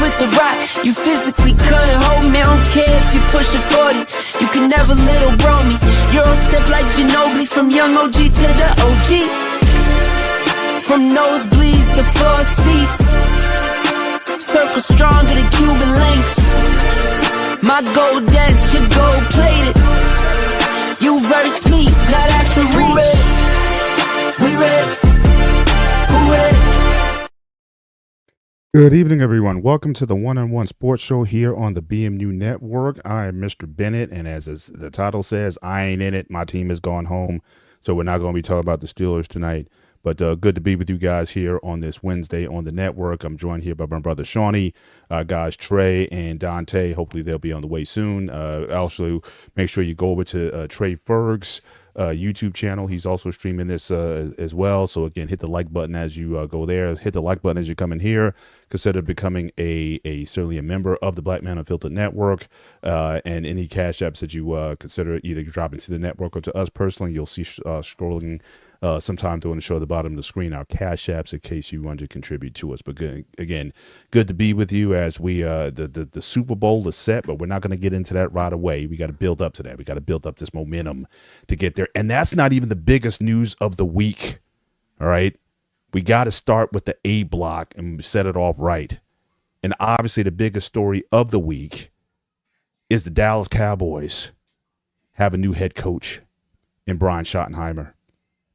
with the rock. You physically couldn't hold me, I don't care if you pushing 40. You can never little bro me. Euro step like Ginobili, from young OG to the OG. From nosebleeds to floor seats, circle stronger than Cuban links. My gold dance, your gold plated. You verse me, now that's a reach. We ready. Who ready? Good evening, everyone. Welcome to the One-on-One Sports Show here on the BMU Network. I am Mr. Bennett, and as the title says, I ain't in it. My team has gone home, so we're not going to be talking about the Steelers tonight. But good to be with you guys here on this Wednesday on the network. I'm joined here by my brother Shawnee, guys Trey and Dante. Hopefully they'll be on the way soon. Also, make sure you go over to Trey Ferg's YouTube channel. He's also streaming this as well. So again, hit the like button as you go there. Hit the like button as you come in here. Consider becoming certainly a member of the Black Man Unfiltered Network. And any cash apps that you consider either dropping to the network or to us personally, you'll see scrolling sometime during the show at the bottom of the screen, our cash apps in case you want to contribute to us. But again, good to be with you as we the Super Bowl is set, but we're not going to get into that right away. We got to build up to that. We got to build up this momentum to get there. And that's not even the biggest news of the week. All right. We got to start with the A block and set it off right. And obviously the biggest story of the week is the Dallas Cowboys have a new head coach in Brian Schottenheimer.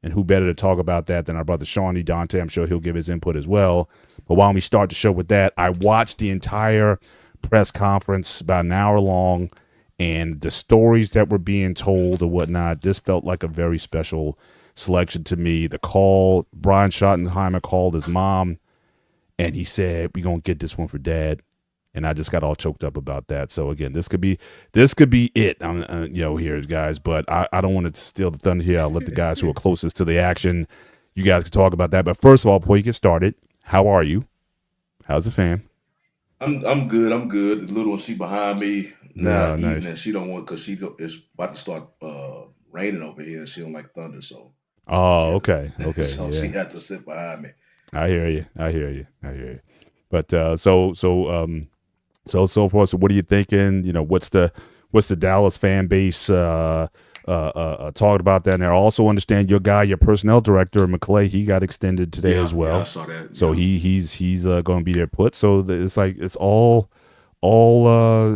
And who better to talk about that than our brother Shawnee Dante? I'm sure he'll give his input as well. But why don't we start the show with that? I watched the entire press conference, about an hour long, and the stories that were being told or whatnot, this felt like a very special selection to me. The call, Brian Schottenheimer called his mom, and he said, "We're going to get this one for Dad." And I just got all choked up about that. So again, this could be it. Here, guys. But I don't want to steal the thunder here. I'll let the guys who are closest to the action, you guys can talk about that. But first of all, before you get started, how are you? How's the fam? I'm good. I'm good. The little one, she behind me now, nice. and she don't want because it's about to start raining over here, and she don't like thunder. So okay. so Yeah. she had to sit behind me. I hear you. But so far, so what are you thinking? You know, what's the Dallas fan base talking about that? And I also understand your guy, your personnel director, McClay, he got extended today as well. Yeah, I saw that. So he's going to be there put. So it's like it's all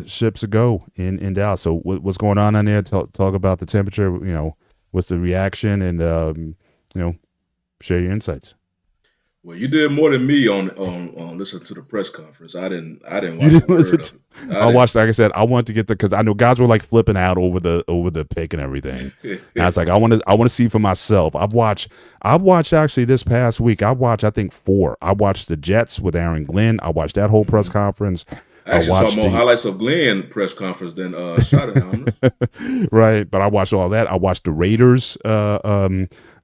ships a go in Dallas. So what's going on there? Talk about the temperature. You know, what's the reaction, and share your insights. Well, you did more than me on listening to the press conference. I didn't watch. You didn't listen to. I watched. Like I said, I wanted to get because I know guys were like flipping out over the pick and everything. And I was like, I want to see for myself. I've watched actually this past week. I think 4. I watched the Jets with Aaron Glenn. I watched that whole press conference. I actually saw more highlights of Glenn press conference than Schottenheimer's. Right, but I watched all that. I watched the Raiders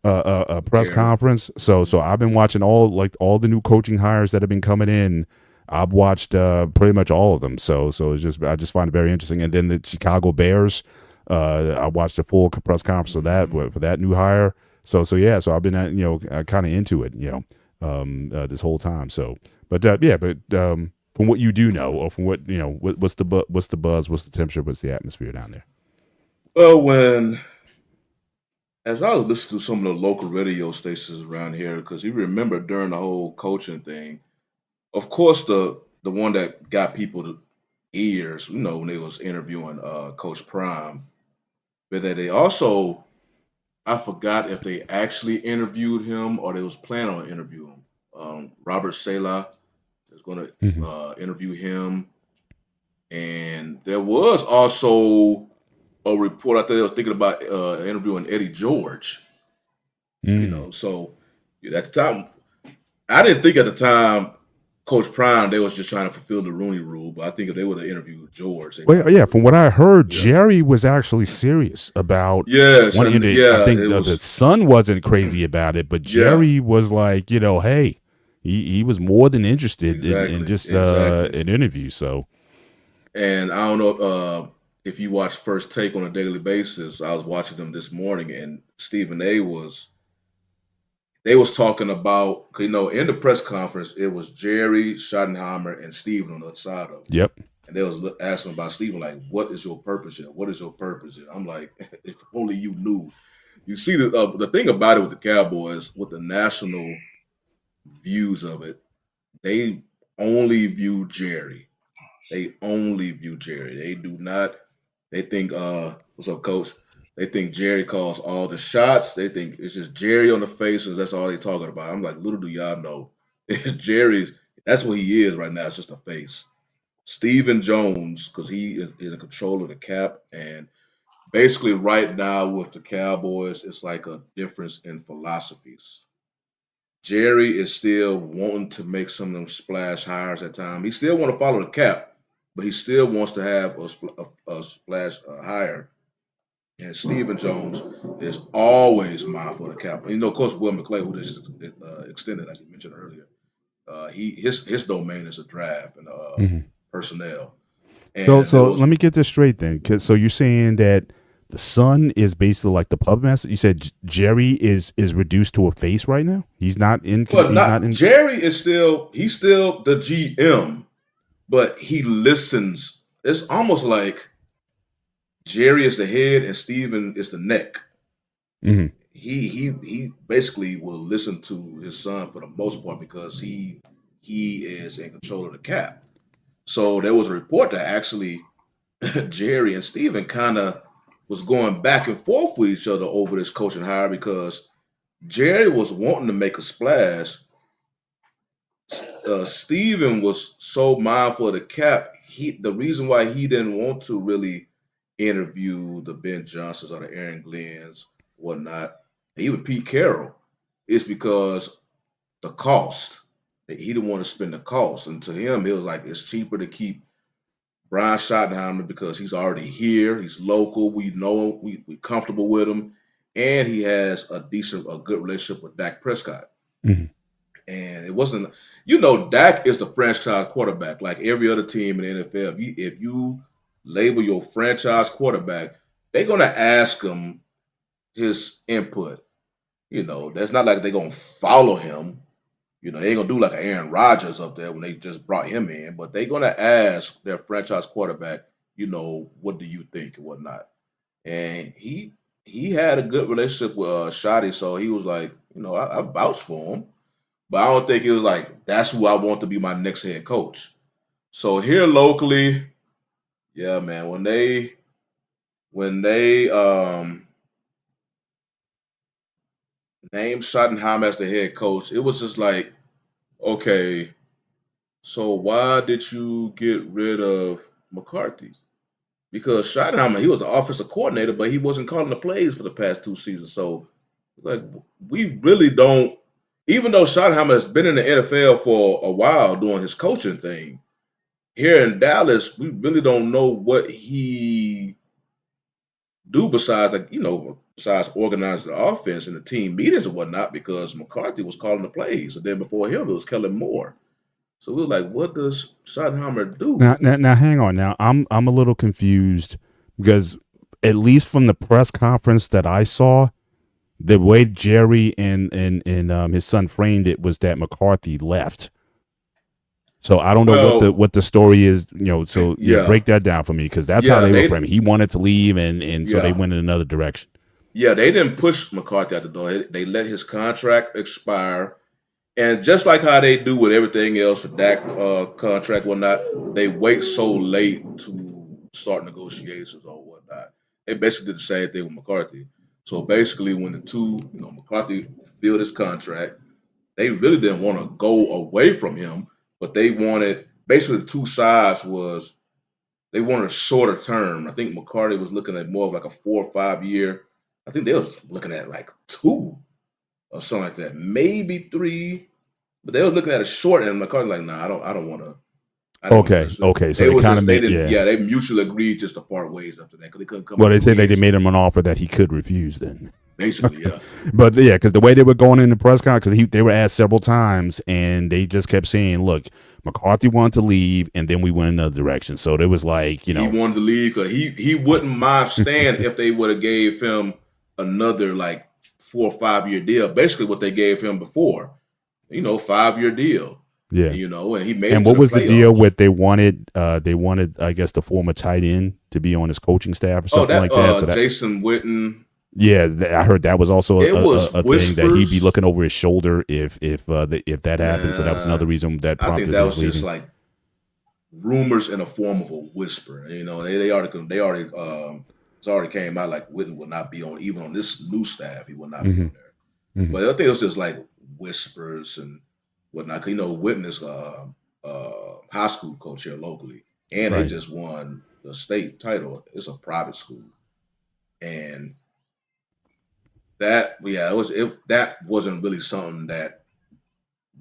press conference. So I've been watching all the new coaching hires that have been coming in. I've watched pretty much all of them. So it's I just find it very interesting. And then the Chicago Bears, I watched the full press conference of that for that new hire. So I've been kind of into it, this whole time. So, but from what you do know, or from what what's the buzz, what's the temperature, what's the atmosphere down there? Well, as I was listening to some of the local radio stations around here, because you remember during the whole coaching thing, of course the one that got people to ears, when they was interviewing Coach Prime, but that they also, I forgot if they actually interviewed him or they was planning on interviewing him. Robert Saleh is going to interview him, and there was also a report out there that was thinking about interviewing Eddie George. So at the time, I didn't think at the time Coach Prime, they was just trying to fulfill the Rooney Rule, but I think if they would have interviewed George. From what I heard, Jerry was actually serious about wanting to. I think the son wasn't crazy about it, but Jerry was like, hey, he was more than interested in just an interview. So, and I don't know if you watch First Take on a daily basis. I was watching them this morning, and Stephen A. they was talking about, in the press conference, it was Jerry, Schottenheimer, and Steven on the other side of him. Yep. And they was asking about Steven, like, what is your purpose here? What is your purpose here? I'm like, if only you knew. You see, the thing about it with the Cowboys, with the national views of it, they only view Jerry. They only view Jerry. They do not. They think, what's up, coach? They think Jerry calls all the shots. They think it's just Jerry on the faces. That's all they talking about. I'm like, little do y'all know, Jerry's. That's what he is right now. It's just a face. Stephen Jones, because he is in control of the cap, and basically right now with the Cowboys, it's like a difference in philosophies. Jerry is still wanting to make some of them splash hires at time. He still want to follow the cap, but he still wants to have a splash hire. And Stephen Jones is always mindful of the cap. And, of course, Will McClay, who this extended, like you mentioned earlier, his domain is a draft and personnel. And so let me get this straight then. So you're saying that the son is basically like the puppet master. You said Jerry is reduced to a face right now. He's not in. Jerry is still the GM, but he listens. It's almost like Jerry is the head and Steven is the neck. Mm-hmm. He basically will listen to his son for the most part because he is in control of the cap. So there was a report that actually Jerry and Steven kind of was going back and forth with each other over this coaching hire because Jerry was wanting to make a splash. Steven was so mindful of the cap. The reason why he didn't want to really interview the Ben Johnsons or the Aaron Glenns, whatnot, and even Pete Carroll, is because the cost. He didn't want to spend the cost. And to him, it was like it's cheaper to keep Brian Schottenheimer because he's already here. He's local. We know him. We're comfortable with him. And he has a good relationship with Dak Prescott. Mm-hmm. And it wasn't, Dak is the franchise quarterback like every other team in the NFL. If you label your franchise quarterback, they're going to ask him his input. That's not like they're going to follow him. They ain't going to do like an Aaron Rodgers up there when they just brought him in, but they're going to ask their franchise quarterback, what do you think and whatnot. And he had a good relationship with Shotty, so he was like, I vouched for him. But I don't think it was like, that's who I want to be my next head coach. So here locally, yeah, man, when they named Schottenheimer as the head coach, it was just like, okay, so why did you get rid of McCarthy? Because Schottenheimer, he was the offensive coordinator, but he wasn't calling the plays for the past 2 seasons. So, like, we really don't, even though Schottenheimer has been in the NFL for a while doing his coaching thing, here in Dallas, we really don't know what he do besides, besides organizing the offense and the team meetings and whatnot, because McCarthy was calling the plays. And then before him, it was Kellen Moore. So we were like, what does Schottenheimer do? Now, hang on. Now, I'm a little confused because at least from the press conference that I saw, the way Jerry and his son framed it was that McCarthy left. So I don't know what the story is, So break that down for me because that's how they were framing. He wanted to leave, and so they went in another direction. Yeah, they didn't push McCarthy out the door. They let his contract expire. And just like how they do with everything else, the Dak contract, whatnot, they wait so late to start negotiations or whatnot. They basically did the same thing with McCarthy. So basically, when the two, McCarthy filled his contract, they really didn't want to go away from him, but they wanted, basically the two sides was, they wanted a shorter term. I think McCarthy was looking at more of like a 4 or 5 year. I think they was looking at like 2 or something like that, maybe 3. But they was looking at a short end. McCarthy like, nah, I don't want to. Okay. So they mutually agreed just to part ways after that because they couldn't come. Well, they said they made him an offer that he could refuse. Then basically, yeah. But yeah, because the way they were going in the press conference, because they were asked several times, and they just kept saying, "Look, McCarthy wanted to leave, and then we went another direction." So it was like, he wanted to leave because he wouldn't mind staying if they would have gave him another like 4 or 5 year deal, basically what they gave him before, 5-year deal, Yeah. and he made it And to what the was the deal playoffs. with they wanted, I guess, the former tight end to be on his coaching staff or something like that. So that, Jason Witten. yeah, I heard that was also It was a thing that he'd be whispers. looking over his shoulder if that happened. So that was another reason that I think prompted that his was just leaving. like rumors in a form of a whisper. They already it's already came out like Witten will not be on, even on this new staff. He will not be hmm on there. hmm But I think it was just like whispers and whatnot. 'Cause, Witten is high school coach here locally, and they Right. just won the state title. It's a private school, and that wasn't really something that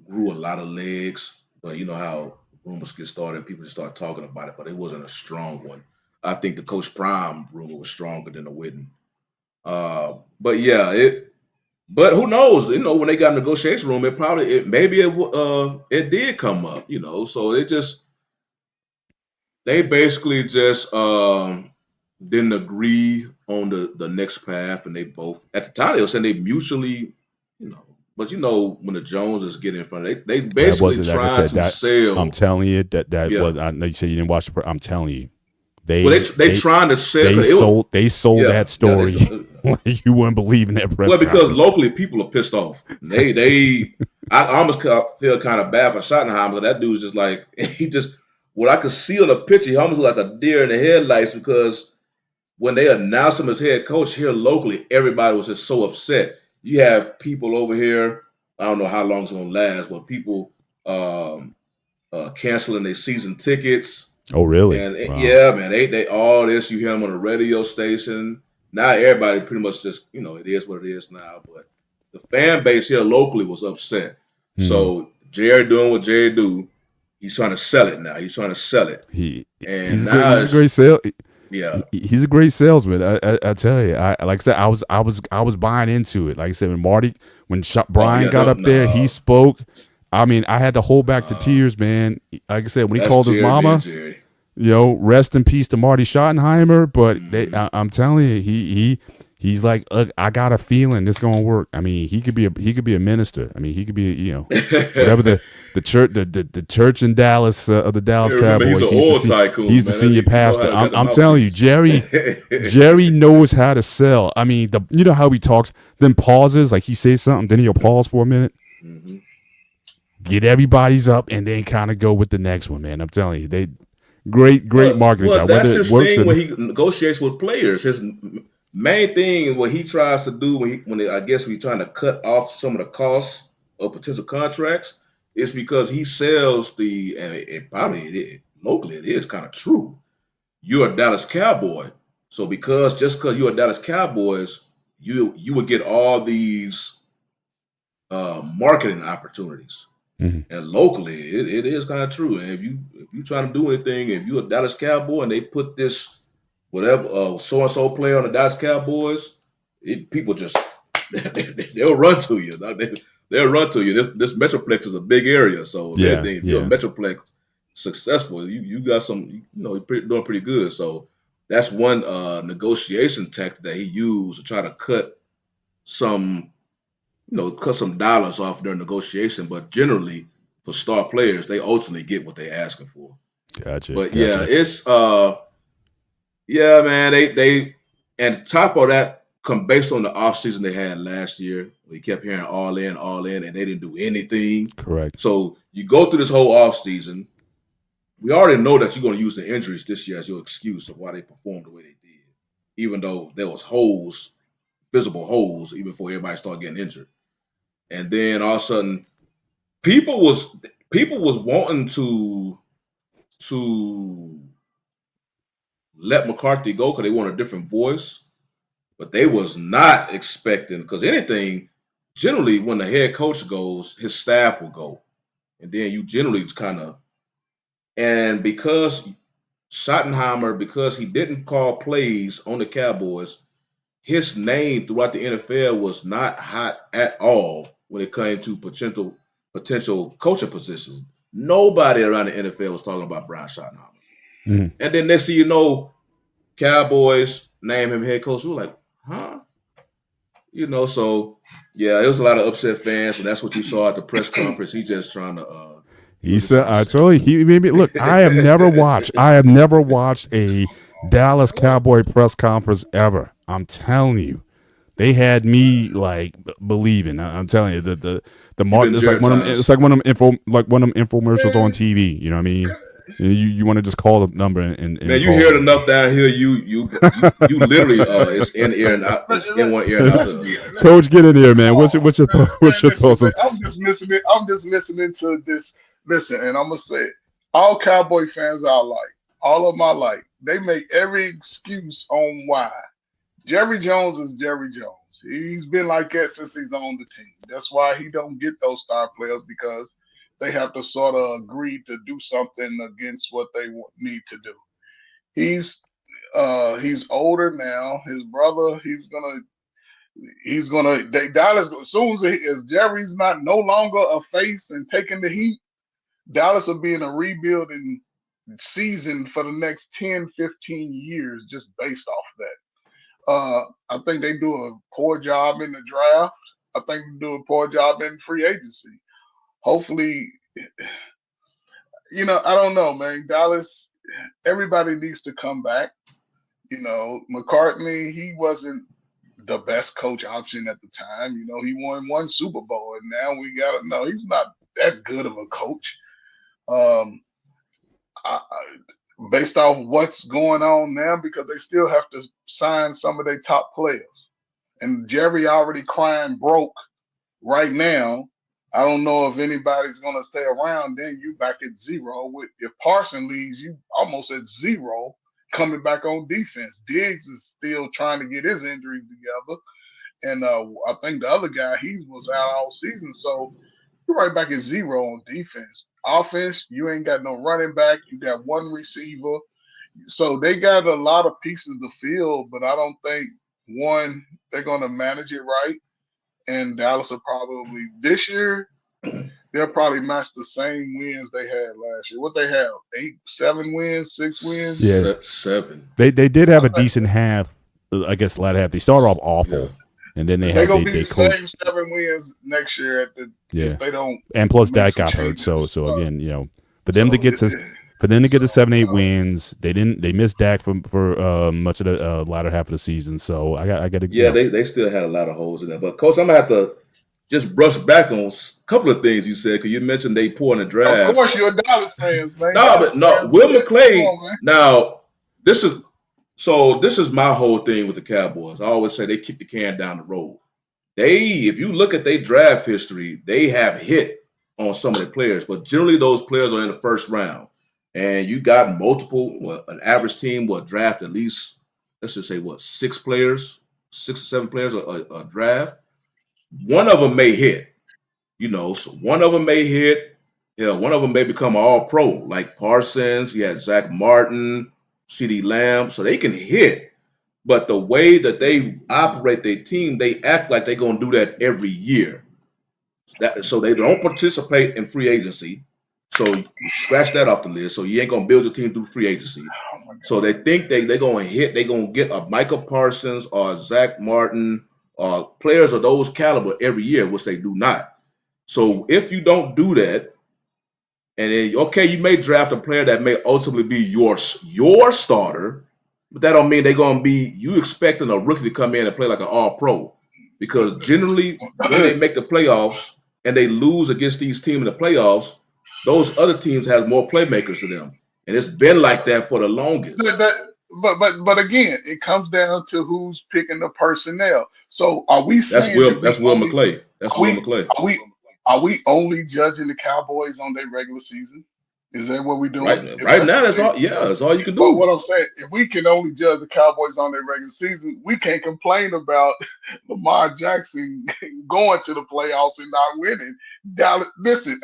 grew a lot of legs. But you know how rumors get started, people just start talking about it, but it wasn't a strong one. I think the Coach Prime rumor was stronger than the Witten. But yeah, But who knows? When they got a negotiation room, it did come up. So they basically just didn't agree on the next path, and they both at the time they were saying they mutually, you know. But when the Joneses get in front, they That basically wasn't, like I trying said, to that I'm sell. telling you that Yeah, was. I know you said you didn't watch the. I'm telling you, well they they trying to sell they 'cause it was sold yeah, that yeah. story like you wouldn't believe in that press Well, because conference. locally people are pissed off. I almost feel kind of bad for Schottenheimer, but that dude's just like he just. What I could see on the picture, he almost looked like a deer in the headlights because when they announced him as head coach here locally, everybody was just so upset. You have people over here. I don't know how long it's gonna last, but people um, canceling their season tickets. Oh, really? And Wow. yeah, man, they all this. You hear them on the radio station. Now everybody pretty much just it is what it is now. But the fan base here locally was upset. Hmm. So Jerry doing what Jerry do. He's trying to sell it now. He's trying to sell it, He and now he's a great sale. yeah, He's a great salesman. I tell you. Like I said, I was buying into it. Like I said, when oh Brian yeah, got up there, he no, spoke. I mean, I had to hold back the uh, tears, man. Like I said, when he that's called his Jerry being mama, Jerry. rest in peace to Marty Schottenheimer. But Hmm. I'm telling you, he's like, I got a feeling this gonna work. I mean, he could be a minister. I mean, he could be, whatever the church the church in Dallas of the Dallas Remember, he's Cowboys. an oil He's tycoon, the man. senior He know how pastor. to got the I'm telling you, mouthpiece. Jerry knows how to sell. I mean, you know how he talks, then pauses, like he says something, then he'll pause for a minute, Hmm. get everybody's up, and then kind of go with the next one, man. I'm telling you, they great marketing guy. That's Whether it his works thing or when he negotiates with players. His main thing, what he tries to do I guess when he's trying to cut off some of the costs of potential contracts, is because he sells and locally it is kind of true. You're a Dallas Cowboy, so just because you're a Dallas Cowboys, you would get all these marketing opportunities. Mhm. And locally, it is kind of true. And if you trying to do anything, if you're a Dallas Cowboy and they put this whatever so and so player on the Dallas Cowboys, people just they'll run to you. They'll run to you. This Metroplex is a big area, so if Yeah, anything, if you're a yeah. Metroplex successful, you got some, you're doing pretty good. So that's one negotiation tactic that he used to try to some cut some dollars off their negotiation. But generally, for star players, they ultimately get what they're asking for. But yeah, Gotcha. it's yeah, man. They and top of that, come based on the offseason they had last year. We kept hearing all in, and they didn't do anything. Correct. So you go through this whole offseason. We already know that you're going to use the injuries this year as your excuse of why they performed the way they did, even though there was visible holes, even before everybody started getting injured. And then all of a sudden, people was wanting to let McCarthy go because they want a different voice, but they was not expecting, because anything, generally when the head coach goes, his staff will go, and then you generally kind of, and because Schottenheimer, because he didn't call plays on the Cowboys, his name throughout the NFL was not hot at all when it came to potential coaching positions. Nobody around the NFL was talking about Brian Schottenheimer. Mhm. And then next thing you know, Cowboys name him head coach. We were like, huh? So yeah, there was a lot of upset fans, and that's what you saw at the press conference. He just trying to he He was just said, trying to "I say told you." He made me look. I have never watched. I have never watched a Dallas Cowboy press conference ever. I'm telling you, they had me like believing. I'm telling you the you've been Martin. It's like one of them. It's Jared like one of them infomercials on Man, TV. You know what I mean? You want to just call the number and Man, you call hear it them. enough down here. You literally it's in ear and out. It's in one ear and out the listen, other. Coach, get in here, man. oh, What's your man, what's your listen, thoughts man. on? I'm just listening to this. Listen, and I'm gonna say it. All Cowboy fans I like, all of my like, they make every excuse on why. Jerry Jones is Jerry Jones. He's been like that since he's on the team. That's why he don't get those star players because they have to sort of agree to do something against what they need to do. He's he's older now. His brother, Dallas as soon as Jerry's not no longer a face and taking the heat, Dallas will be in a rebuilding season for the next 10, 15 years just based off of that. I think they do a poor job in the draft. I think they do a poor job in free agency. Hopefully, I don't know, man. Dallas, everybody needs to come back. McCartney, he wasn't the best coach option at the time. He won one Super Bowl, and now we got to know he's not that good of a coach. Um, based off what's going on now, because they still have to sign some of their top players. And Jerry already crying broke right now. I don't know if anybody's going to stay around. Then you back at zero. If Parson leaves, you almost at zero coming back on defense. Diggs is still trying to get his injuries together. And I think the other guy, he was out all season. So you're right back at zero on defense. Offense, you ain't got no running back. You got one receiver. So they got a lot of pieces to fill, but I don't think, one, they're going to manage it right. And Dallas will probably, this year, they'll probably match the same wins they had last year. What they have, 7 wins, 6 wins? Yeah. 7. They did have a decent half. I guess latter half. They started off awful. Yeah. And then They're gonna be the same 7 wins next year if they don't. And plus that got hurt. So again, for them to get to 7-8 wins, they missed Dak for much of the latter half of the season. So I got to. Yeah, they still had a lot of holes in there. But Coach, I'm gonna have to just brush back on a couple of things you said because you mentioned they poor in the draft. Of course, you're a Dallas fans, man. Will McClay. Now this is my whole thing with the Cowboys. I always say they kick the can down the road. If you look at their draft history, they have hit on some of the players, but generally those players are in the first round. And you got an average team will draft at least, let's just say 6 or 7 players a draft. One of them may hit, so one of them may hit. One of them may become an all-pro, like Parsons. You had Zach Martin, CeeDee Lamb, so they can hit. But the way that they operate their team, they act like they're going to do that every year. So they don't participate in free agency. So you scratch that off the list. So you ain't going to build your team through free agency. So they think they're going to hit. They're going to get a Michael Parsons or Zach Martin or players of those caliber every year, which they do not. So if you don't do that, and then, okay, you may draft a player that may ultimately be your starter, but that don't mean they're going to be, you expecting a rookie to come in and play like an all-pro. Because generally, when they make the playoffs and they lose against these teams in the playoffs, those other teams have more playmakers to them. And it's been like that for the longest. But again, it comes down to who's picking the personnel. So are we saying that's Will McClay? That's Will McClay. Are we only judging the Cowboys on their regular season? Is that what we're doing? Right now, that's all. Yeah, that's all you can do. But what I'm saying, if we can only judge the Cowboys on their regular season, we can't complain about Lamar Jackson going to the playoffs and not winning. Listen,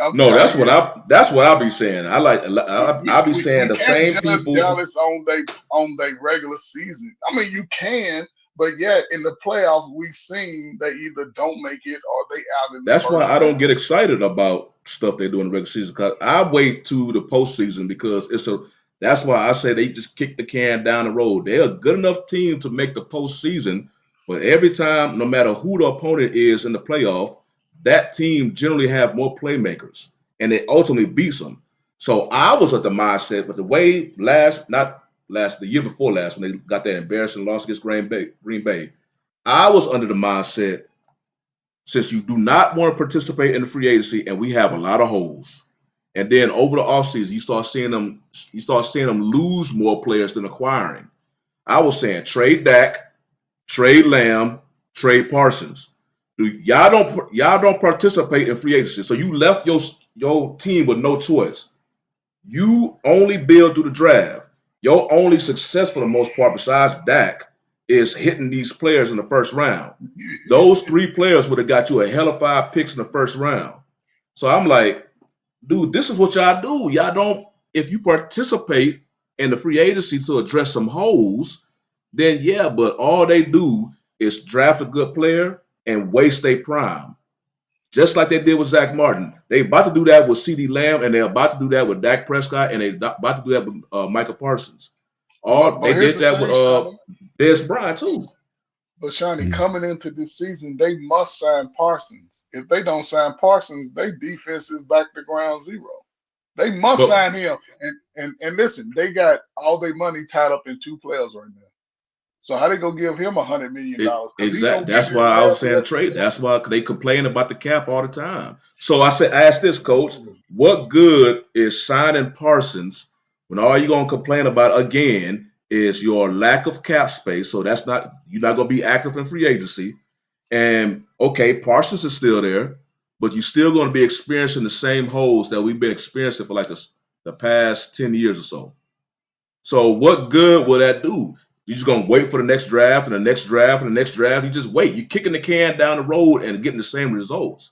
that's what I be saying. I be saying the same people. Dallas on their regular season. I mean, you can. But yet, in the playoffs, we've seen they either don't make it or they out in the That's why I don't get excited about stuff they do in the regular season. Because I wait to the postseason because that's why I say they just kick the can down the road. They're a good enough team to make the postseason, But every time, no matter who the opponent is in the playoff, that team generally have more playmakers, and it ultimately beats them. So I was at the mindset, but the way the year before last, when they got that embarrassing loss against Green Bay, I was under the mindset, since you do not want to participate in the free agency, and we have a lot of holes. And then over the offseason, you start seeing them lose more players than acquiring. I was saying trade Dak, trade Lamb, trade Parsons. Y'all don't participate in free agency. So you left your team with no choice. You only build through the draft. Your only success for the most part, besides Dak, is hitting these players in the first round. Those 3 players would have got you a hell of 5 picks in the first round. So I'm like, dude, this is what y'all do. Y'all don't, if you participate in the free agency to address some holes, then yeah, but all they do is draft a good player and waste their prime. Just like they did with Zach Martin. They about to do that with CeeDee Lamb, and they're about to do that with Dak Prescott, and they're about to do that with Micah Parsons. They did that with Dez Bryant too. But Shawnee, coming into this season, they must sign Parsons. If they don't sign Parsons, their defense is back to ground zero. They must sign him. And listen, they got all their money tied up in 2 players right now. So how they gonna give him $100 million? Exactly. That's why I was saying trade. That's why they complain about the cap all the time. So I asked this, Coach, what good is signing Parsons when all you're gonna complain about again is your lack of cap space? So you're not gonna be active in free agency. And okay, Parsons is still there, but you're still gonna be experiencing the same holes that we've been experiencing for like the past 10 years or so. So what good will that do? You're just going to wait for the next draft and the next draft and the next draft. You just wait. You're kicking the can down the road and getting the same results.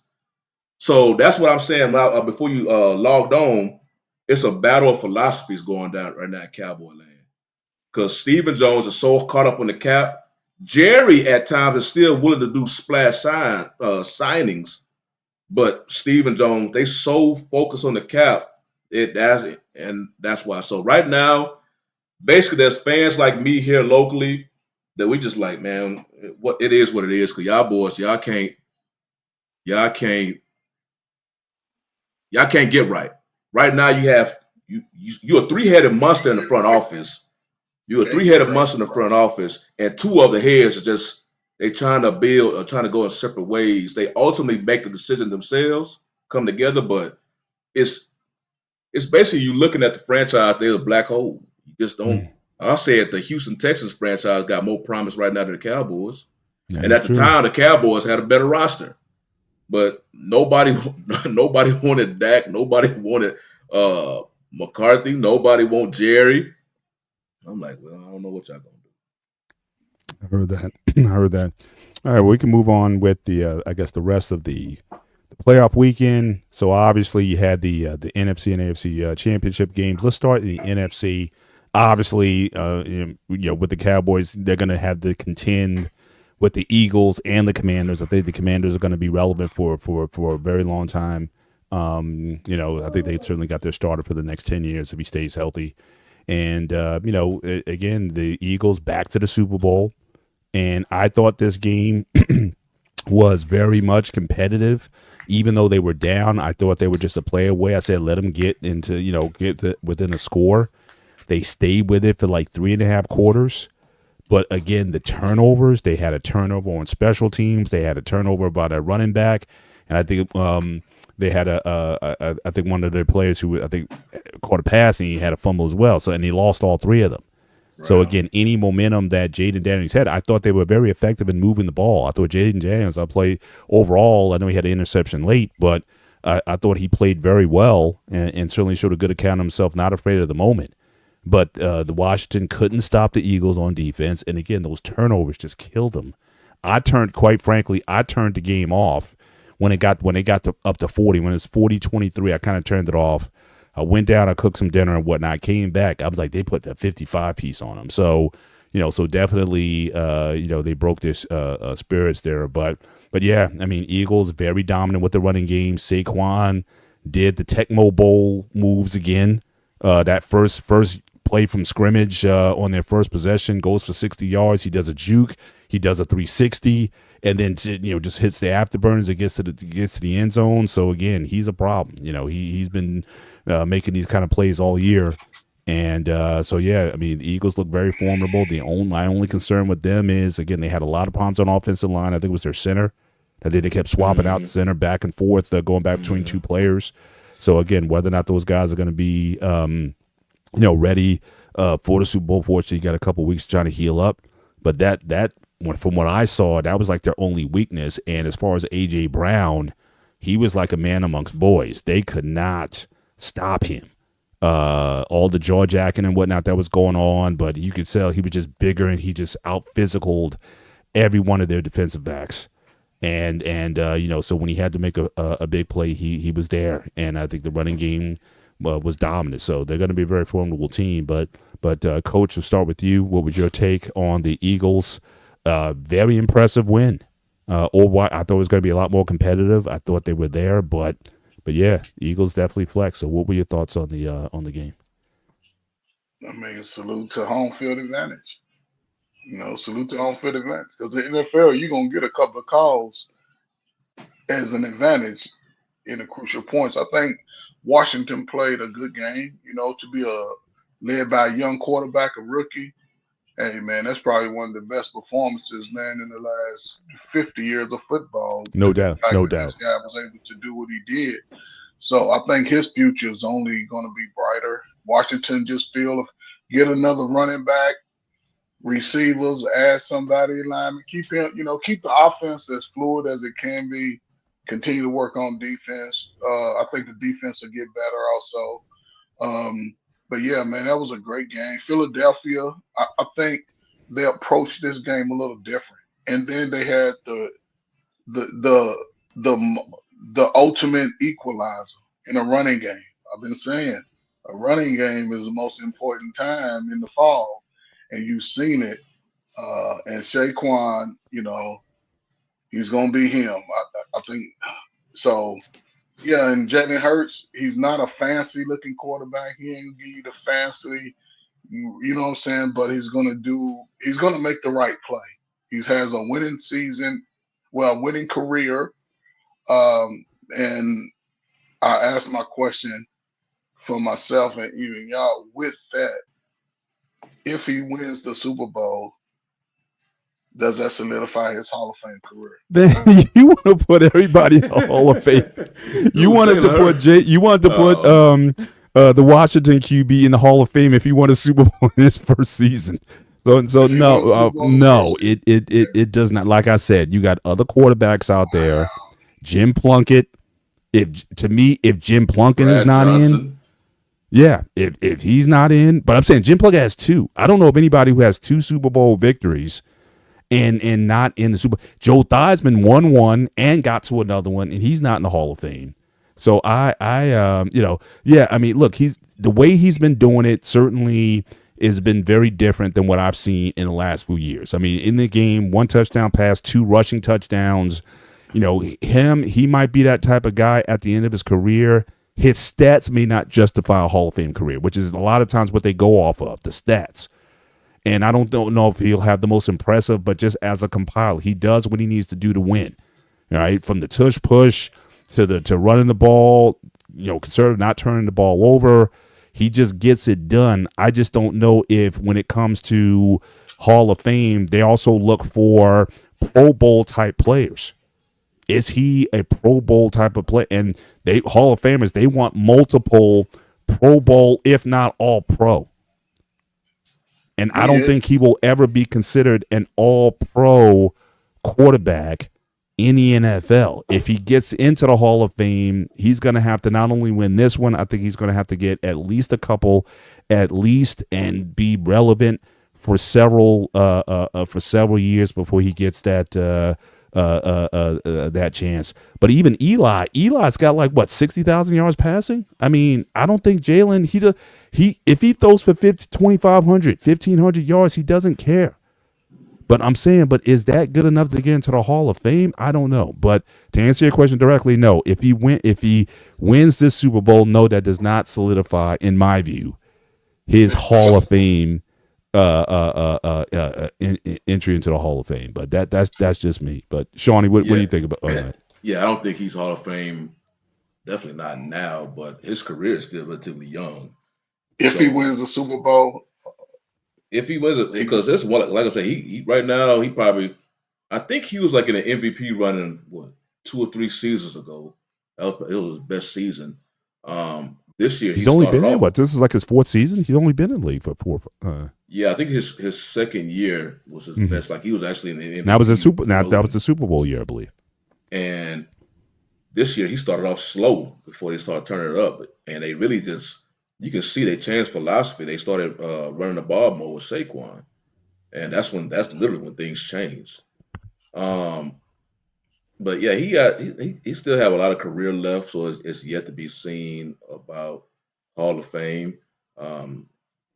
So that's what I'm saying. Before you logged on, it's a battle of philosophies going down right now in Cowboy land. Because Stephen Jones is so caught up on the cap. Jerry at times is still willing to do splash signings. But Stephen Jones, they so focused on the cap. And that's why. So right now, basically, there's fans like me here locally that we just like, man, what it is, because y'all boys, y'all can't get right. Right now, you're a 3-headed monster in the front office. You're a 3-headed monster in the front office, and 2 of the heads are just they trying to build or trying to go in separate ways. They ultimately make the decision themselves, come together, but it's basically you looking at the franchise, they're a black hole. You just don't. I'll say it, the Houston Texans franchise got more promise right now than the Cowboys. Yeah, and at the time, the Cowboys had a better roster. But nobody wanted Dak. Nobody wanted McCarthy. Nobody wanted Jerry. I'm like, well, I don't know what y'all going to do. I heard that. All right, well, we can move on with the, I guess, the rest of the playoff weekend. So obviously you had the NFC and AFC championship games. Let's start in the NFC. Obviously, with the Cowboys, they're going to have to contend with the Eagles and the Commanders. I think the Commanders are going to be relevant for a very long time. I think they certainly got their starter for the next 10 years if he stays healthy. And, again, the Eagles back to the Super Bowl. And I thought this game was very much competitive. Even though they were down, I thought they were just a play away. I said, let them get into, within a score. They stayed with it for like 3.5 quarters. But again, the turnovers, they had a turnover on special teams. They had a turnover by their running back. And I think they had I think one of their players who caught a pass and he had a fumble as well. And he lost all 3 of them. Right. So again, any momentum that Jaden Daniels had, I thought they were very effective in moving the ball. I thought Jaden Daniels, overall, I know he had an interception late, but I thought he played very well and certainly showed a good account of himself, not afraid of the moment. But the Washington couldn't stop the Eagles on defense. And again, those turnovers just killed them. Quite frankly, I turned the game off when it got up to 40. When it's 40-23, I kind of turned it off. I went down, I cooked some dinner and whatnot. I came back. I was like, they put the 55 piece on them. So, so definitely, they broke their spirits there. But yeah, I mean, Eagles very dominant with the running game. Saquon did the Tecmo Bowl moves again. That first play from scrimmage on their first possession goes for 60 yards. He does a juke. he does a 360 and then just hits the afterburners and gets to the end zone. So again, he's a problem. He's been making these kind of plays all year. And so yeah, I mean, the Eagles look very formidable. My only concern with them is, again, they had a lot of problems on offensive line. I think it was their center. I think they kept swapping out the center back and forth, going back between two players. So again, whether or not those guys are going to be ready for the Super Bowl, fortunately, you got a couple weeks trying to heal up. But from what I saw, that was like their only weakness. And as far as A.J. Brown, he was like a man amongst boys. They could not stop him. All the jaw jacking and whatnot that was going on, but you could tell he was just bigger and he just out-physicaled every one of their defensive backs. And so when he had to make a big play, he was there. And I think the running game was dominant. So they're going to be a very formidable team. But Coach, we'll start with you. What was your take on the Eagles? Very impressive win. I thought it was going to be a lot more competitive. I thought they were there, but yeah, Eagles definitely flex. So what were your thoughts on the game? I mean, salute to home field advantage. Salute to home field advantage. Because in the NFL, you're going to get a couple of calls as an advantage in the crucial points. I think Washington played a good game, to be led by a young quarterback, a rookie. Hey, man, that's probably one of the best performances, man, in the last 50 years of football. No doubt. This guy was able to do what he did. So I think his future is only going to be brighter. Washington just get another running back, receivers, add somebody in line, keep the offense as fluid as it can be, continue to work on defense. I think the defense will get better also. But yeah, man, that was a great game. Philadelphia, I think they approached this game a little different, and then they had the ultimate equalizer in a running game. I've been saying a running game is the most important time in the fall, and you've seen it. And Saquon, he's gonna be him. I think so. Yeah, and Jalen Hurts, he's not a fancy-looking quarterback. He ain't give you the fancy, you know what I'm saying? But he's gonna make the right play. He has a winning season, winning career. And I asked my question for myself and even y'all with that. If he wins the Super Bowl, does that solidify his Hall of Fame career? Then you want to put everybody in the Hall of Fame. You wanted to put the Washington QB in the Hall of Fame if he won a Super Bowl in his first season. So no, it does not. Like I said, you got other quarterbacks out there. Jim Plunkett. If Jim Plunkett is not in, if he's not in, but I'm saying Jim Plunkett has two. I don't know of anybody who has two Super Bowl victories and not in the Super Bowl. Joe Theismann won one and got to another one, and he's not in the Hall of Fame. So I mean, look, the way he's been doing it certainly has been very different than what I've seen in the last few years. I mean, in the game, 1 touchdown pass, 2 rushing touchdowns. He might be that type of guy at the end of his career. His stats may not justify a Hall of Fame career, which is a lot of times what they go off of, the stats. And I don't know if he'll have the most impressive, but just as a compiler, he does what he needs to do to win. All right, from the tush push to running the ball, conservative, not turning the ball over. He just gets it done. I just don't know if when it comes to Hall of Fame, they also look for Pro Bowl type players. Is he a Pro Bowl type of player? And Hall of Famers, they want multiple Pro Bowl, if not all pro. And I don't think he will ever be considered an all-pro quarterback in the NFL. If he gets into the Hall of Fame, he's going to have to not only win this one, I think he's going to have to get at least a couple, and be relevant for several years before he gets that chance. But even Eli's got like 60,000 yards passing. I mean, I don't think Jalen, if he throws for 2,500, 1,500 yards, he doesn't care. But I'm saying, is that good enough to get into the Hall of Fame? I don't know. But to answer your question directly, no. If he wins this Super Bowl, no, that does not solidify, in my view, his Hall of Fame entry into the Hall of Fame. But that's just me. But Shawnee, what do you think about that? Yeah, I don't think he's Hall of Fame. Definitely not now, but his career is still relatively young. If he wins the Super Bowl, if he wins it, because that's what, like I said, he right now he probably, I think he was like in an MVP running 2 or 3 seasons ago. It was his best season. This year he's only been in this is like his 4th season. He's only been in the league for 4. Yeah, I think his 2nd year was his best. Like he was actually in the MVP. That was the Super Bowl year, I believe. And this year he started off slow before they started turning it up, and they really just, you can see they changed philosophy. They started running the ball more with Saquon, and that's literally when things changed. But yeah, he still have a lot of career left, so it's yet to be seen about Hall of Fame.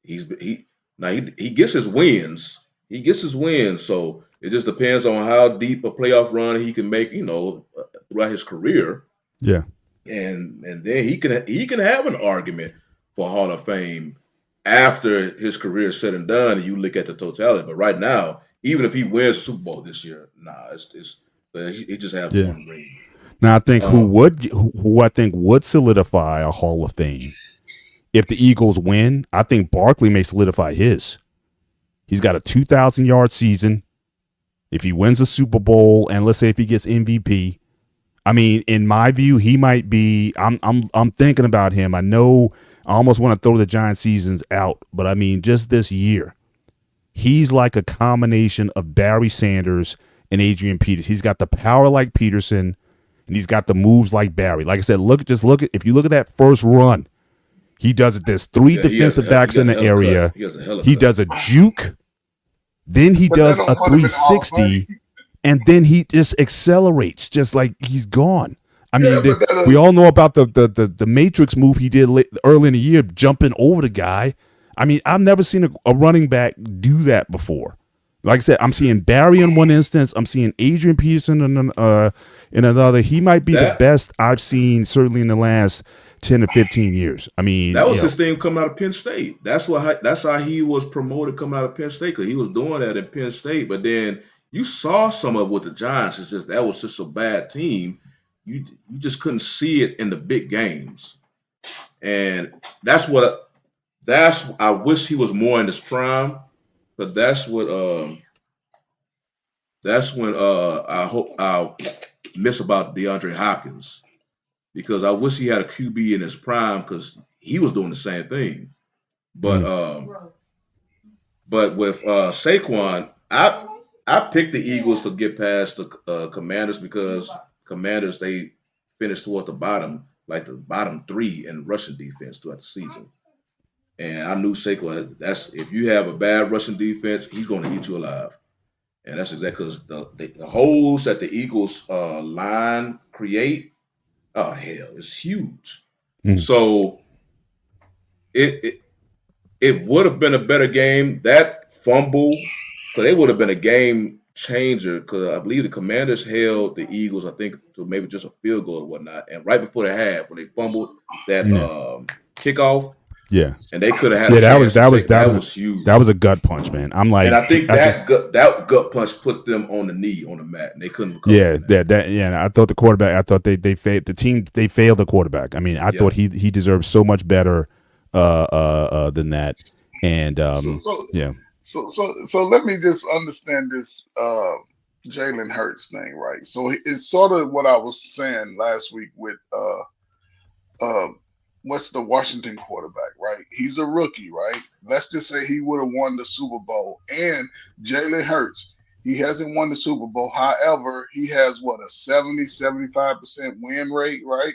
He gets his wins. He gets his wins, so it just depends on how deep a playoff run he can make, throughout his career. Yeah, and then he can have an argument for Hall of Fame after his career is said and done, and you look at the totality. But right now, even if he wins the Super Bowl this year, he just has one ring. Now I think who I think would solidify a Hall of Fame if the Eagles win. I think Barkley may solidify his. He's got a 2,000-yard season. If he wins the Super Bowl, and let's say if he gets MVP, I mean, in my view, he might be. I'm thinking about him. I know I almost want to throw the Giants seasons out, but I mean, just this year, he's like a combination of Barry Sanders and Adrian Peterson. He's got the power like Peterson, and he's got the moves like Barry. Like I said, if you look at that first run, he does it. There's 3 defensive backs in the area. He does a juke. Then he does a 360, and then he just accelerates, just like he's gone. I mean, we all know about the Matrix move he did early in the year, jumping over the guy. I mean, I've never seen a running back do that before. Like I said, I'm seeing Barry in one instance. I'm seeing Adrian Peterson in another. He might be the best I've seen, certainly in the last 10 to 15 years. I mean, that was his thing coming out of Penn State. That's how he was promoted coming out of Penn State, because he was doing that in Penn State. But then you saw some of it with the Giants. It's just that was just a bad team. You just couldn't see it in the big games, and I wish he was more in his prime. But that's when I miss about DeAndre Hopkins. Because I wish he had a QB in his prime, because he was doing the same thing. But with Saquon, I picked the Eagles to get past the Commanders, because Commanders, they finished toward the bottom, like the bottom 3 in rushing defense throughout the season. And I knew Saquon, if you have a bad rushing defense, he's going to eat you alive. And that's exactly because the holes that the Eagles line create, oh hell, it's huge. So it would have been a better game. That fumble, because it would have been a game changer, because I believe the Commanders held the Eagles, I think, to maybe just a field goal or whatnot. And right before the half, when they fumbled that kickoff, and they could have had that was huge. That was a gut punch, man. I'm like, and I think that gut punch put them on the knee on the mat, and they couldn't recover. And I thought the quarterback. I thought they failed the team. They failed the quarterback. I mean, I thought he deserved so much better than that. And So let me just understand this Jalen Hurts thing, right? So it's sort of what I was saying last week with what's the Washington quarterback, right? He's a rookie, right? Let's just say he would have won the Super Bowl. And Jalen Hurts, he hasn't won the Super Bowl. However, he has, a 75% win rate, right?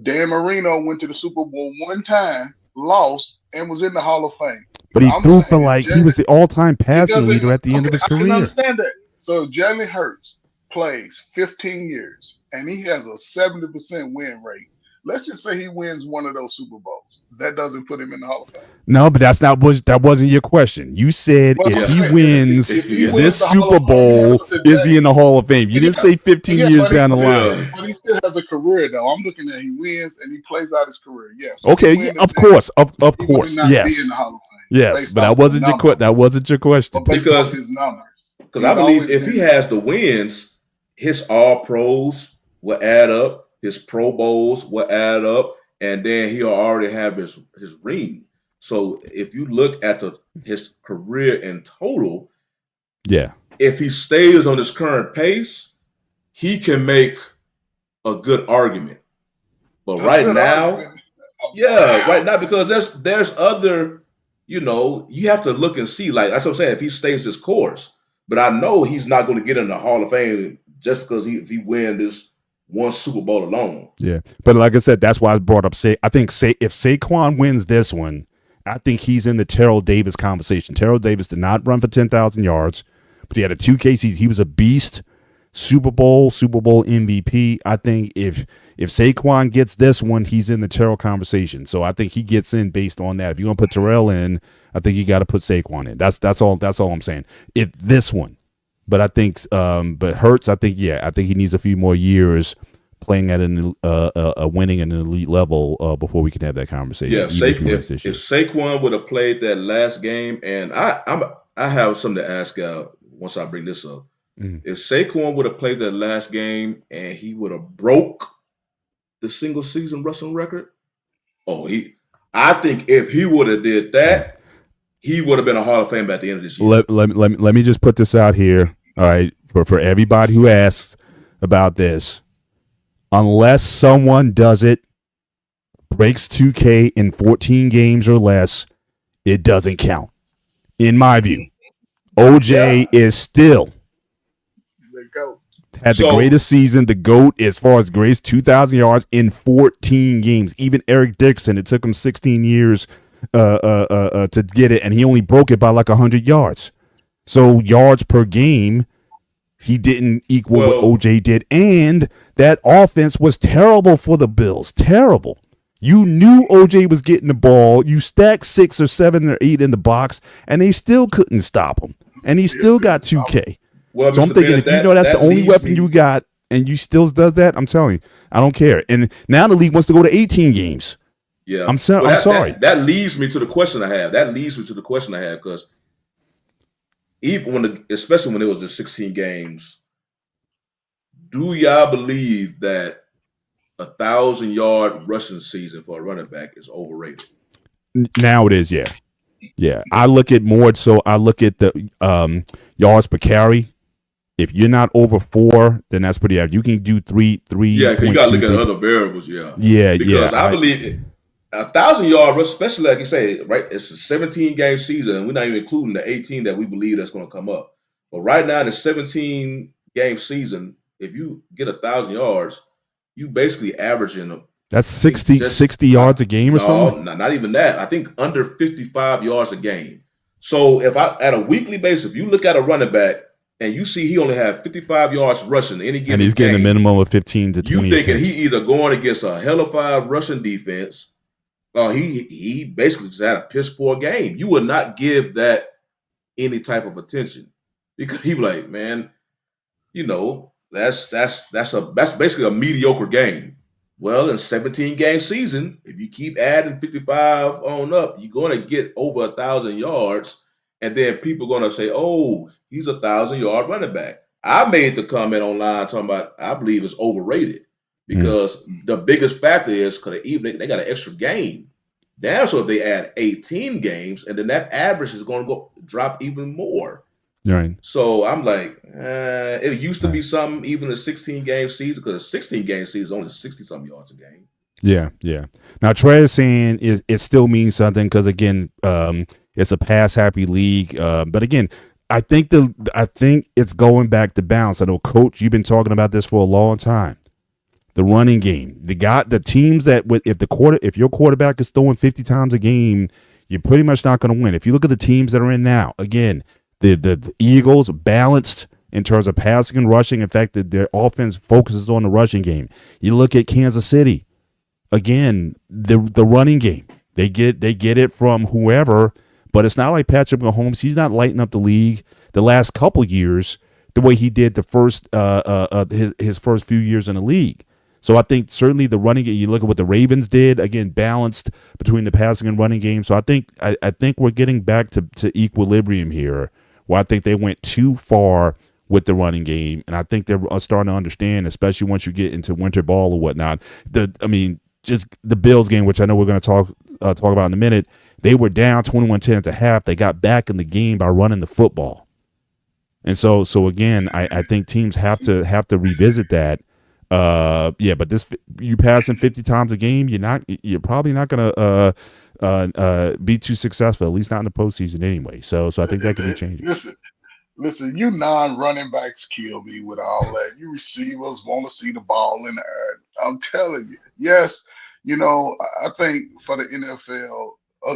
Dan Marino went to the Super Bowl one time, lost, and was in the Hall of Fame. But he threw for he was the all-time passing leader at the end of his career. I can understand that. So Jalen Hurts plays 15 years, and he has a 70% win rate. Let's just say he wins one of those Super Bowls. That doesn't put him in the Hall of Fame. No, but that wasn't your question. You said if he wins this Super Bowl, is he in the Hall of Fame? You didn't say 15 years down the line. But he still has a career, though. I'm looking at he wins and he plays out his career. Yes. Okay, of course. Of course. Yes. Be in the Hall of Fame. Yes, based but off that wasn't the your number, that wasn't your question. but based Because off his numbers. because He's I believe always if he been has the wins, his All Pros will add up, his Pro Bowls will add up, and then he'll already have his ring. So if you look at his career in total, Yeah. if he stays on his current pace, he can make a good argument. But a right good now, argument. yeah, Wow. right now because there's other, you have to look and see. Like that's what I'm saying. If he stays this course, but I know he's not going to get in the Hall of Fame just because if he win this one Super Bowl alone. Yeah. But like I said, that's why I brought up I think if Saquon wins this one, I think he's in the Terrell Davis conversation. Terrell Davis did not run for 10,000 yards, but he had a 2K season. He was a beast. Super Bowl MVP. I think if Saquon gets this one, he's in the Terrell conversation. So I think he gets in based on that. If you're gonna put Terrell in, I think you got to put Saquon in. That's all I'm saying. If this one, but I think but Hurts, I think he needs a few more years playing at a winning at an elite level before we can have that conversation. Yeah, if Saquon would have played that last game, and I have something to ask out once I bring this up. If Saquon would have played that last game and he would have broke the single season rushing record, I think if he would have did that, he would have been a Hall of Fame at the end of this year. Let me just put this out here, all right, for everybody who asks about this. Unless someone does it, breaks 2K in 14 games or less, it doesn't count. In my view, OJ is still had the greatest season, the GOAT as far as greatest 2,000 yards in 14 games. Even Eric Dickerson, it took him 16 years to get it, and he only broke it by like 100 yards. So yards per game, he didn't equal what OJ did. And that offense was terrible for the Bills. Terrible. You knew OJ was getting the ball. You stacked 6 or 7 or 8 in the box, and they still couldn't stop him. And he still got 2K. Well, so I'm thinking, if you know that's the only weapon you got, and you still does that, I'm telling you, I don't care. And now the league wants to go to 18 games. Yeah, I'm sorry. That leads me to the question I have. Because even especially when it was the 16 games, do y'all believe that 1,000-yard rushing season for a running back is overrated? Now it is, yeah. I look at the yards per carry. If you're not over 4, then that's pretty average. You can do 3. Yeah, because you got to look at other variables. Yeah. Because I believe 1,000-yard rush, especially like you say, right? It's a 17-game season, and we're not even including the 18 that we believe that's going to come up. But right now in the 17-game season, if you get 1,000 yards, you basically averaging them. That's 60 yards a game or something? No, not even that. I think under 55 yards a game. So if at a weekly basis, if you look at a running back and you see he only had 55 yards rushing any given game, and he's getting a minimum of 15 to 20. You thinking he either going against a hellified rushing defense, or he basically just had a piss poor game. You would not give that any type of attention because he be like, man, that's basically a mediocre game. Well, in a 17-game season, if you keep adding 55 on up, you're going to get over 1,000 yards, and then people are going to say, "Oh, he's a 1,000-yard running back." I made the comment online talking about I believe it's overrated because the biggest factor is because they got an extra game. Damn, so if they add 18 games, and then that average is going to drop even more. Right. So I'm like, it used to be something even a 16-game season because a 16-game season is only 60-some yards a game. Yeah. Now Trey is saying it still means something because again, it's a pass-happy league. But again, I think it's going back to balance. I know, Coach, you've been talking about this for a long time. The running game, the teams that if your quarterback is throwing 50 times a game, you're pretty much not going to win. If you look at the teams that are in now, again. The Eagles balanced in terms of passing and rushing. In fact, their offense focuses on the rushing game. You look at Kansas City, again, the running game. They get it from whoever, but it's not like Patrick Mahomes. He's not lighting up the league the last couple years the way he did the first his first few years in the league. So I think certainly the running game, you look at what the Ravens did, again, balanced between the passing and running game. So I think we're getting back to equilibrium here, where I think they went too far with the running game. And I think they're starting to understand, especially once you get into winter ball or whatnot. Just the Bills game, which I know we're going to talk about in a minute, they were down 21-10 at the half. They got back in the game by running the football. And so again, I think teams have to revisit that. But this, you passing 50 times a game, you're probably not gonna be too successful, at least not in the postseason anyway. So I think that could be changing. Listen, you non-running backs kill me with all that. You receivers want to see the ball in the air. I'm telling you, yes. I think for the NFL,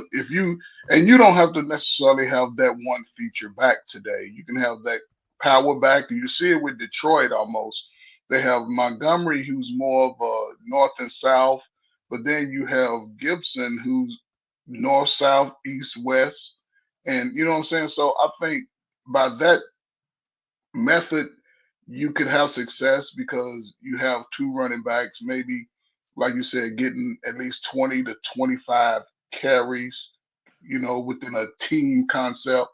you don't have to necessarily have that one feature back today. You can have that power back. You see it with Detroit almost. They have Montgomery, who's more of a north and south, but then you have Gibson, who's north, south, east, west. And you know what I'm saying? So I think by that method, you could have success because you have two running backs, maybe, like you said, getting at least 20 to 25 carries, within a team concept.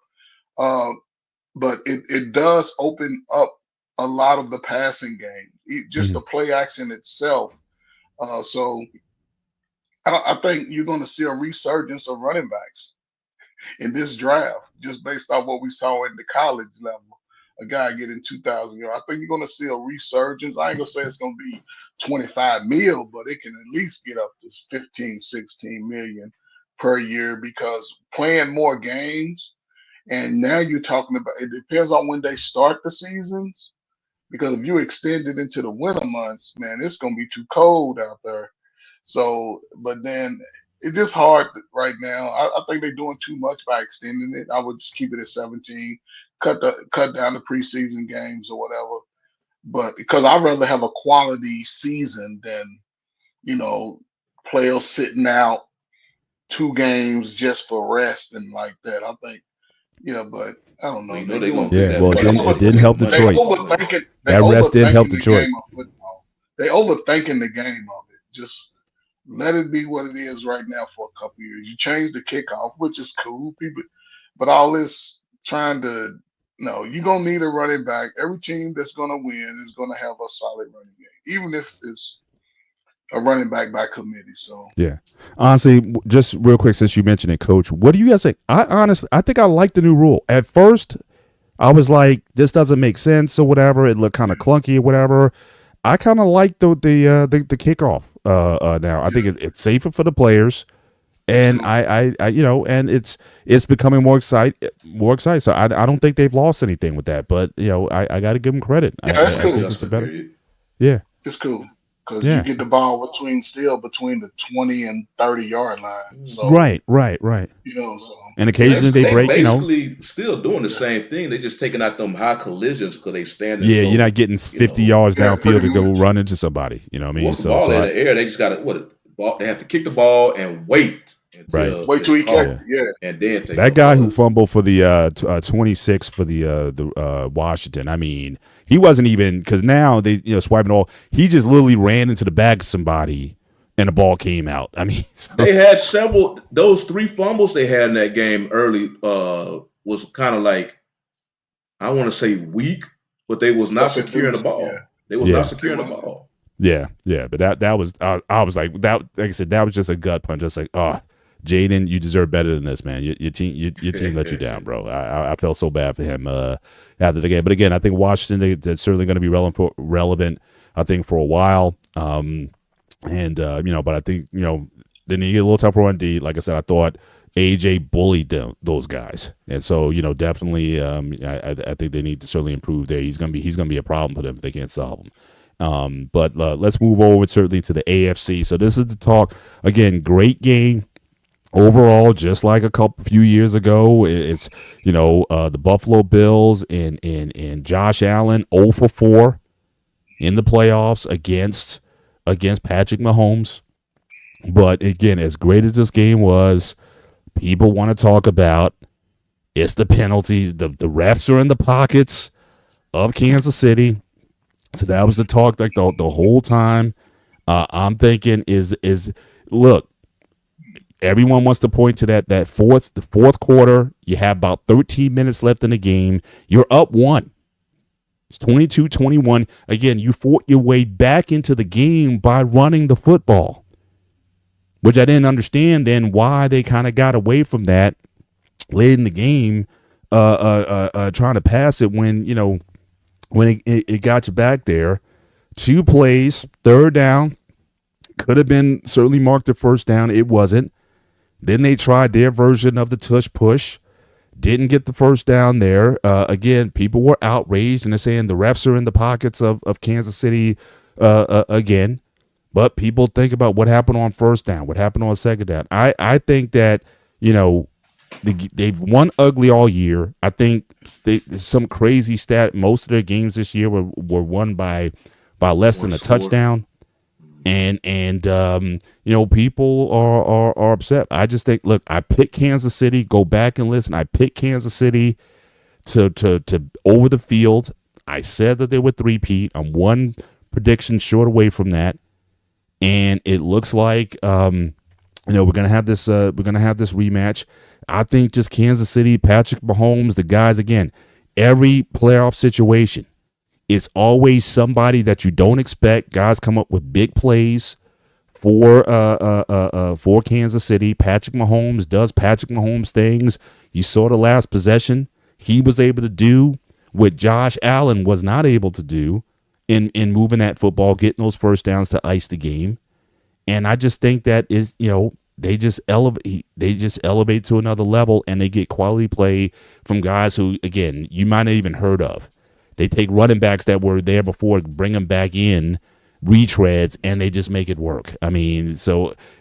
But it does open up a lot of the passing game, just the play action itself. So I think you're going to see a resurgence of running backs in this draft, just based on what we saw in the college level. A guy getting 2,000 yards. I think you're going to see a resurgence. I ain't going to say it's going to be 25 mil, but it can at least get up to 15, 16 million per year because playing more games. And now you're talking about, it depends on when they start the seasons. Because if you extend it into the winter months, man, it's going to be too cold out there. So, but then it's just hard right now. I think they're doing too much by extending it. I would just keep it at 17, cut down the preseason games or whatever. But because I'd rather have a quality season than, players sitting out 2 games just for rest and like that. I think, but I don't know. It didn't help Detroit. That rest didn't help Detroit. They overthinking the game of it. Just let it be what it is right now for a couple years. You change the kickoff, which is cool, people. But all this trying to, you're going to need a running back. Every team that's going to win is going to have a solid running game, even if it's a running back by committee. So yeah, honestly, just real quick, since you mentioned it, Coach, what do you guys think? I think I like the new rule. At first, I was like, this doesn't make sense or whatever. It looked kind of clunky or whatever. I kind of like the kickoff now. I think it's safer for the players, and and it's becoming more exciting. So I don't think they've lost anything with that. But I got to give them credit. Yeah, that's cool. It's cool. Because you get the ball between the 20 and 30 yard line. So, right. And occasionally they break. Basically, still doing the same thing. They're just taking out them high collisions because they stand. Yeah, you're not getting 50 yards downfield to go run into somebody. You know what I mean? Once the ball in the air, they just got to they have to kick the ball and wait. Wait till he catch. Yeah, and then take that guy who fumbled for the 26 for the Washington. I mean, he wasn't even, because now they swiping all. He just literally ran into the back of somebody, and the ball came out. I mean, they had several. Those 3 fumbles they had in that game early was kind of like, I want to say weak, but they was not securing the ball. Yeah. They was not securing the ball. Yeah, but that was I was like that. Like I said, that was just a gut punch. Just like, Jaden, you deserve better than this, man. Your team let you down, bro. I felt so bad for him after the game. But again, I think Washington, they're certainly going to be relevant. I think for a while. But I think they need to get a little tougher on D. Like I said, I thought AJ bullied those guys, and so definitely, I think they need to certainly improve there. He's gonna be a problem for them if they can't solve him. But let's move over certainly to the AFC. So this is the talk again. Great game. Overall, just like a few years ago, it's the Buffalo Bills and Josh Allen 0 for 4 in the playoffs against Patrick Mahomes. But again, as great as this game was, people want to talk about it's the penalties. The refs are in the pockets of Kansas City, so that was the talk like the whole time. I'm thinking is look. Everyone wants to point to the fourth quarter. You have about 13 minutes left in the game. You're up one. It's 22-21. Again, you fought your way back into the game by running the football, which I didn't understand then why they kind of got away from that late in the game, trying to pass it when it got you back there. 2 plays, third down, could have been certainly marked a first down. It wasn't. Then they tried their version of the tush push. Didn't get the first down there. Again, people were outraged and they're saying the refs are in the pockets of Kansas City again. But people think about what happened on first down, what happened on second down. I think that, they've won ugly all year. I think some crazy stat. Most of their games this year were won by less than a touchdown. And people are upset. I just think, look, I picked Kansas City. Go back and listen. I picked Kansas City to over the field. I said that they would three-peat. I'm one prediction short away from that, and it looks like we're gonna have this rematch. I think just Kansas City, Patrick Mahomes, the guys again. Every playoff situation, it's always somebody that you don't expect. Guys come up with big plays for Kansas City. Patrick Mahomes does Patrick Mahomes things. You saw the last possession. He was able to do what Josh Allen was not able to do in moving that football, getting those first downs to ice the game. And I just think that is, they just elevate to another level, and they get quality play from guys who, again, you might not even heard of. They take running backs that were there before, bring them back in, retreads, and they just make it work. I mean,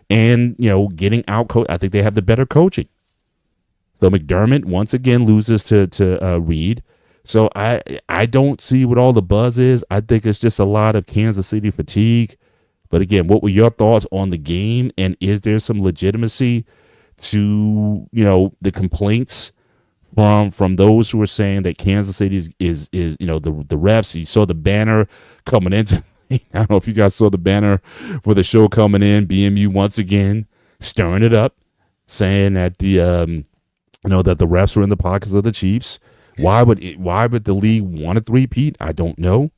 getting out coach. I think they have the better coaching. So McDermott once again loses to Reed. So I don't see what all the buzz is. I think it's just a lot of Kansas City fatigue. But again, what were your thoughts on the game? And is there some legitimacy to the complaints from those who are saying that Kansas City is the refs? You saw the banner coming in. I don't know if you guys saw the banner for the show coming in. BMU once again stirring it up, saying that that the refs were in the pockets of the Chiefs. Why would the league want to three-peat? I don't know.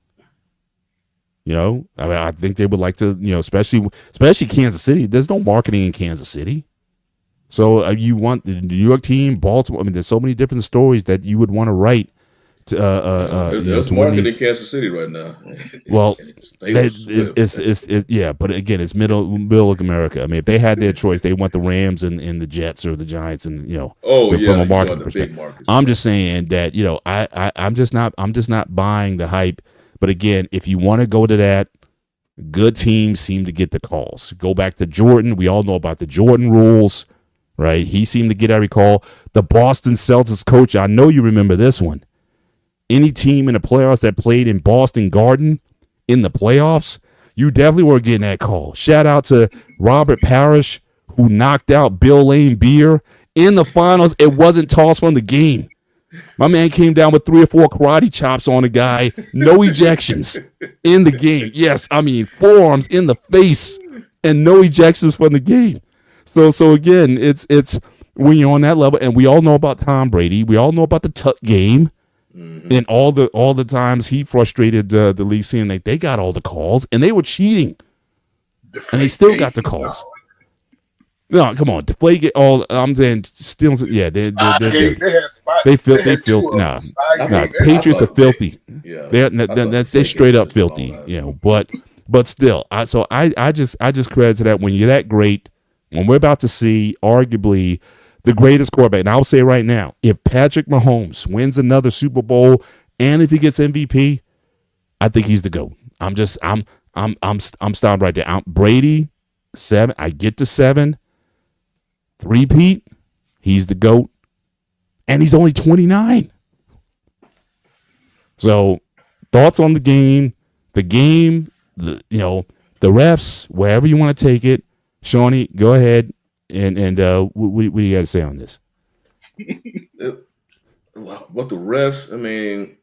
I think they would like to, especially Kansas City. There's no marketing in Kansas City. So you want the New York team, Baltimore. I mean, there's so many different stories that you would want to write. There's market in Kansas City right now. Well, but again, it's middle of America. I mean, if they had their choice, they want the Rams and the Jets or the Giants, and from a market perspective. I'm just saying that I'm just not buying the hype. But again, if you want to go to that, good teams seem to get the calls. Go back to Jordan. We all know about the Jordan rules. Right, he seemed to get every call. The Boston Celtics coach, I know you remember this one. Any team in the playoffs that played in Boston Garden in the playoffs, you definitely were getting that call. Shout out to Robert Parrish, who knocked out Bill Laimbeer in the finals. It wasn't tossed from the game. My man came down with 3 or 4 karate chops on a guy. No ejections in the game. Yes, I mean, forearms in the face and no ejections from the game. So again, it's when you're on that level, and we all know about Tom Brady. We all know about the Tuck game, and all the times he frustrated the league, saying like they got all the calls and they were cheating, and they still got the calls. No, come on, Deflate all. I'm saying still, yeah, they filthy. Nah, Patriots are filthy. Yeah, they're straight up filthy. But still, I just credit to that when you're that great. When we're about to see arguably the greatest quarterback, and I'll say right now, if Patrick Mahomes wins another Super Bowl and if he gets MVP, I think he's the GOAT. I'm stopping right there. Brady 7. I get to 7. 3-peat. He's the GOAT, and he's only 29. So, thoughts on the game, the refs, wherever you want to take it. Shawnee, go ahead and what do you got to say on this? What the refs? I mean,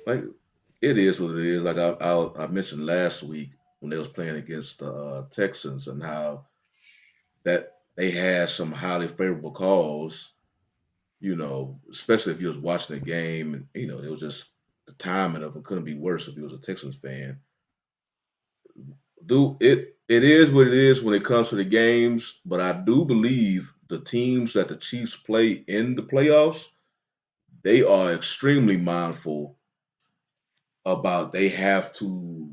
like it is what it is. Like I mentioned last week, when they was playing against the Texans, and how that they had some highly favorable calls. Especially if you was watching the game, and it was just the timing of it couldn't be worse if you was a Texans fan. It is what it is when it comes to the games, but I do believe the teams that the Chiefs play in the playoffs, they are extremely mindful about they have to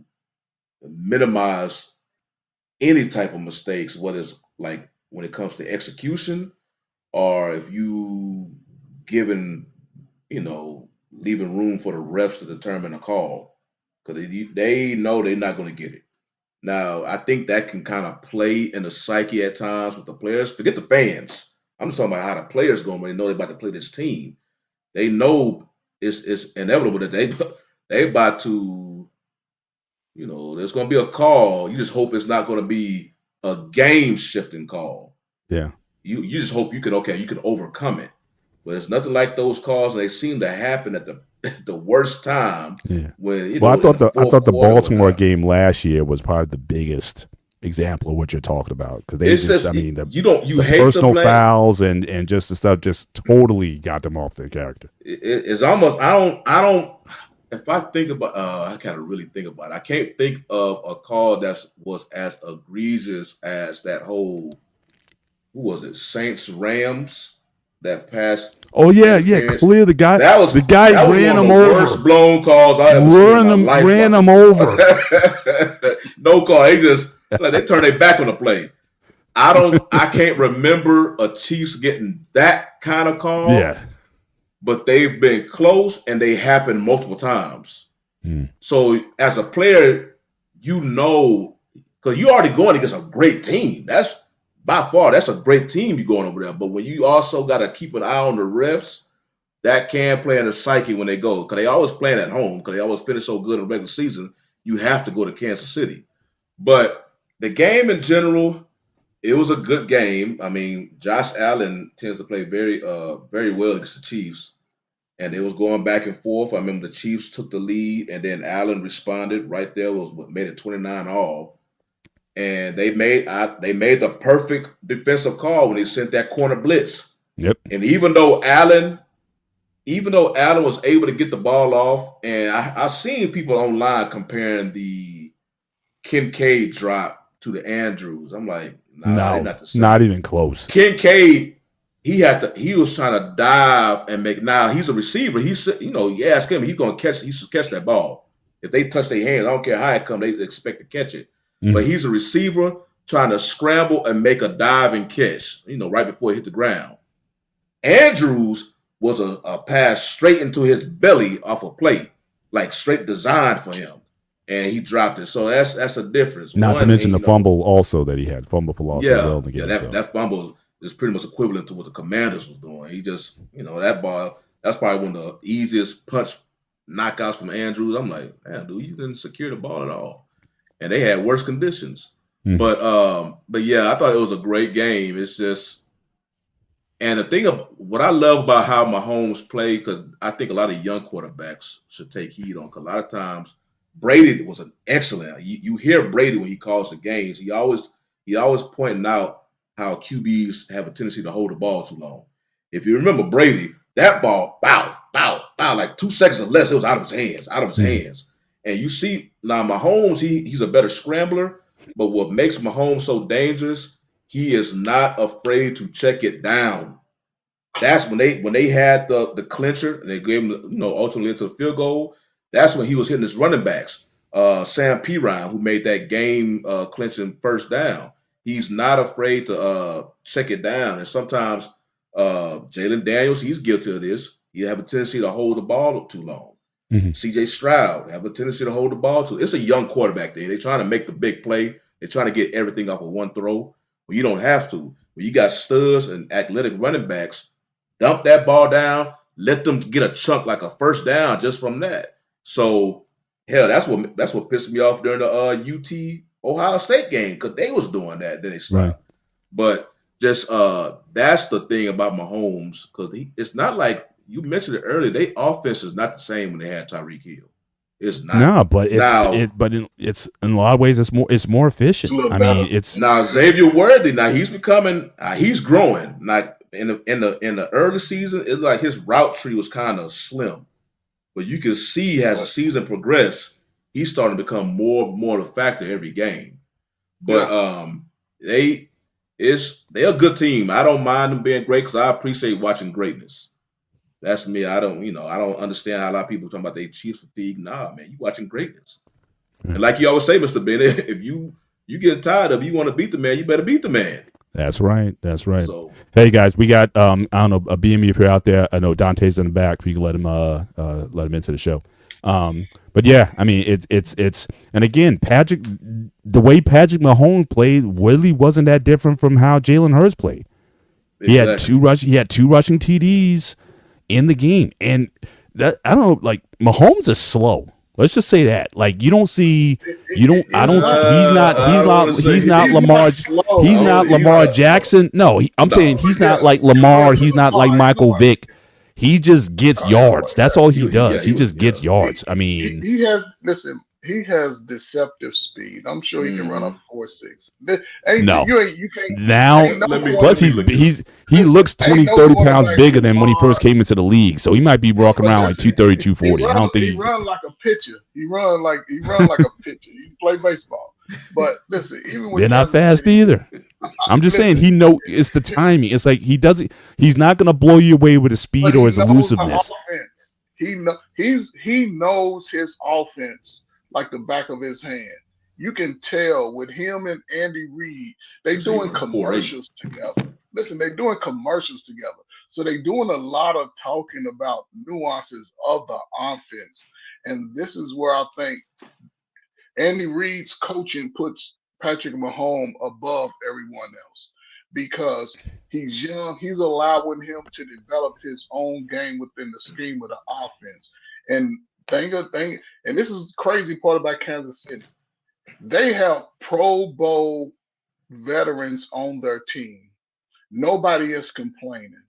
minimize any type of mistakes, whether it's like when it comes to execution or if you given, leaving room for the refs to determine a call because they know they're not going to get it. Now, I think that can kind of play in the psyche at times with the players. Forget the fans. I'm just talking about how the players going when they know they're about to play this team. They know it's inevitable that they about to, there's going to be a call. You just hope it's not going to be a game shifting call. Yeah. You just hope you can overcome it. But it's nothing like those calls, and they seem to happen at the worst time. Yeah. When I thought the Baltimore game game last year was probably the biggest example of what you're talking about because they you hate personal fouls and just the stuff just totally got them off their character. It's almost I don't. If I think about, I gotta really think about it. I can't think of a call that was as egregious as that whole. Who was it? Saints Rams. That passed. Oh yeah, clear the guy. The guy ran him over. Worst blown calls I ever seen in my life. Ran him over. No call. They turned their back on the play. I can't remember a Chiefs getting that kind of call. Yeah. But they've been close and they happen multiple times. So as a player, because you're already going against a great team. That's by far, that's a great team you're going over there. But when you also got to keep an eye on the refs, that can play in the psyche when they go. Because they always playing at home, because they always finish so good in the regular season, you have to go to Kansas City. But the game in general, it was a good game. I mean, Josh Allen tends to play very well against the Chiefs. And it was going back and forth. I remember the Chiefs took the lead, and then Allen responded right there, was what made it 29-all. And they made the perfect defensive call when they sent that corner blitz. Yep. And even though Allen was able to get the ball off, and I've seen people online comparing the Kincaid drop to the Andrews. I'm like, no, not the same. Not even close. Kincaid, he was trying to dive and make. Now he's a receiver. You ask him, he should catch that ball. If they touch their hands, I don't care how it comes, they expect to catch it. But he's a receiver trying to scramble and make a diving catch, right before he hit the ground. Andrews was a pass straight into his belly off a plate, like straight designed for him, and he dropped it. So that's a difference. Not to mention the fumble also that he had, fumble for loss. That fumble is pretty much equivalent to what the Commanders was doing. He just, that ball, that's probably one of the easiest punch knockouts from Andrews. I'm like, man, dude, you didn't secure the ball at all. And they had worse conditions. But yeah, I thought it was a great game. It's just, and the thing of what I love about how Mahomes played, because I think a lot of young quarterbacks should take heed on. Because a lot of times, Brady was an excellent. You hear Brady when he calls the games. He always pointing out how QBs have a tendency to hold the ball too long. If you remember Brady, that ball, bow, like 2 seconds or less, it was out of his hands. And you see now Mahomes, he's a better scrambler, but what makes Mahomes so dangerous, he is not afraid to check it down. That's when they had the clincher and they gave him, ultimately into the field goal. That's when he was hitting his running backs. Sam Pirine, who made that game clinching first down. He's not afraid to check it down. And sometimes Jalen Daniels, he's guilty of this. He have a tendency to hold the ball too long. CJ Stroud have a tendency to hold the ball too. It's a young quarterback there. They're trying to make the big play. They're trying to get everything off of one throw. Well, you don't have to. When you got studs and athletic running backs, dump that ball down, let them get a chunk like a first down just from that. So, hell, that's what pissed me off during the UT Ohio State game, because they was doing that. Then they stopped. Right. But just that's the thing about Mahomes, because it's not like you mentioned it earlier. Their offense is not the same when they had Tyreek Hill. It's not. No, but Now, it's in a lot of ways it's more efficient. It's a little I mean, better. it's now Xavier Worthy. Now he's becoming. He's growing. Like in the early season, it's like his route tree was kind of slim, but you can see as the season progressed, he's starting to become more of a factor every game. But they're a good team. I don't mind them being great because I appreciate watching greatness. That's me. I don't understand how a lot of people talking about they Chiefs fatigue. Nah, man, you watching greatness. And like you always say, Mr. Bennett, if you get tired of, you want to beat the man, you better beat the man. That's right. That's right. So, hey guys, we got I don't know, a BME if you're out there. I know Dante's in the back. We can let him into the show. But yeah, I mean it's and again, the way Patrick Mahomes played really wasn't that different from how Jalen Hurts played. exactly. He had two rushing TDs in the game, and that I don't know, like Mahomes is slow. Let's just say that. Like you don't see, you don't. I don't. He's not Lamar. He's not Lamar Jackson. No, I'm saying he's not like Lamar. He's not like Michael Vick. He just gets yards. That's all he does. He just gets yards. I mean, he has. Listen, he has deceptive speed. I'm sure he can run a 4.6. No. You can't. Now, plus he looks 20, 30 pounds bigger than when he first came into the league. So he might be walking around like 230, 240. I don't think he run like a pitcher. He run like a pitcher. He play baseball. But listen, even when they're not fast either. I'm just saying it's the timing. It's like he's not gonna blow you away with his speed or his elusiveness. He knows his offense like the back of his hand. You can tell with him and Andy Reid, they're doing commercials together. Listen, they're doing commercials together. So they're doing a lot of talking about nuances of the offense. And this is where I think Andy Reid's coaching puts Patrick Mahomes above everyone else because he's young. He's allowing him to develop his own game within the scheme of the offense. And and this is the crazy part about Kansas City. They have Pro Bowl veterans on their team. Nobody is complaining.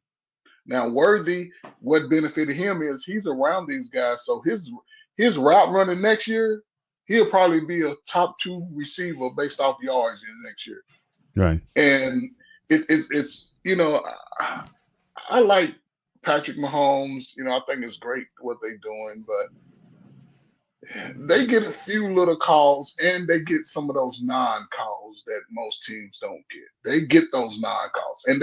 Now, Worthy, what benefited him is he's around these guys. So his route running next year, he'll probably be a top 2 receiver based off yards in next year. Right. And it's I like Patrick Mahomes. I think it's great what they're doing, but they get a few little calls and they get some of those non-calls that most teams don't get. They get those non-calls. And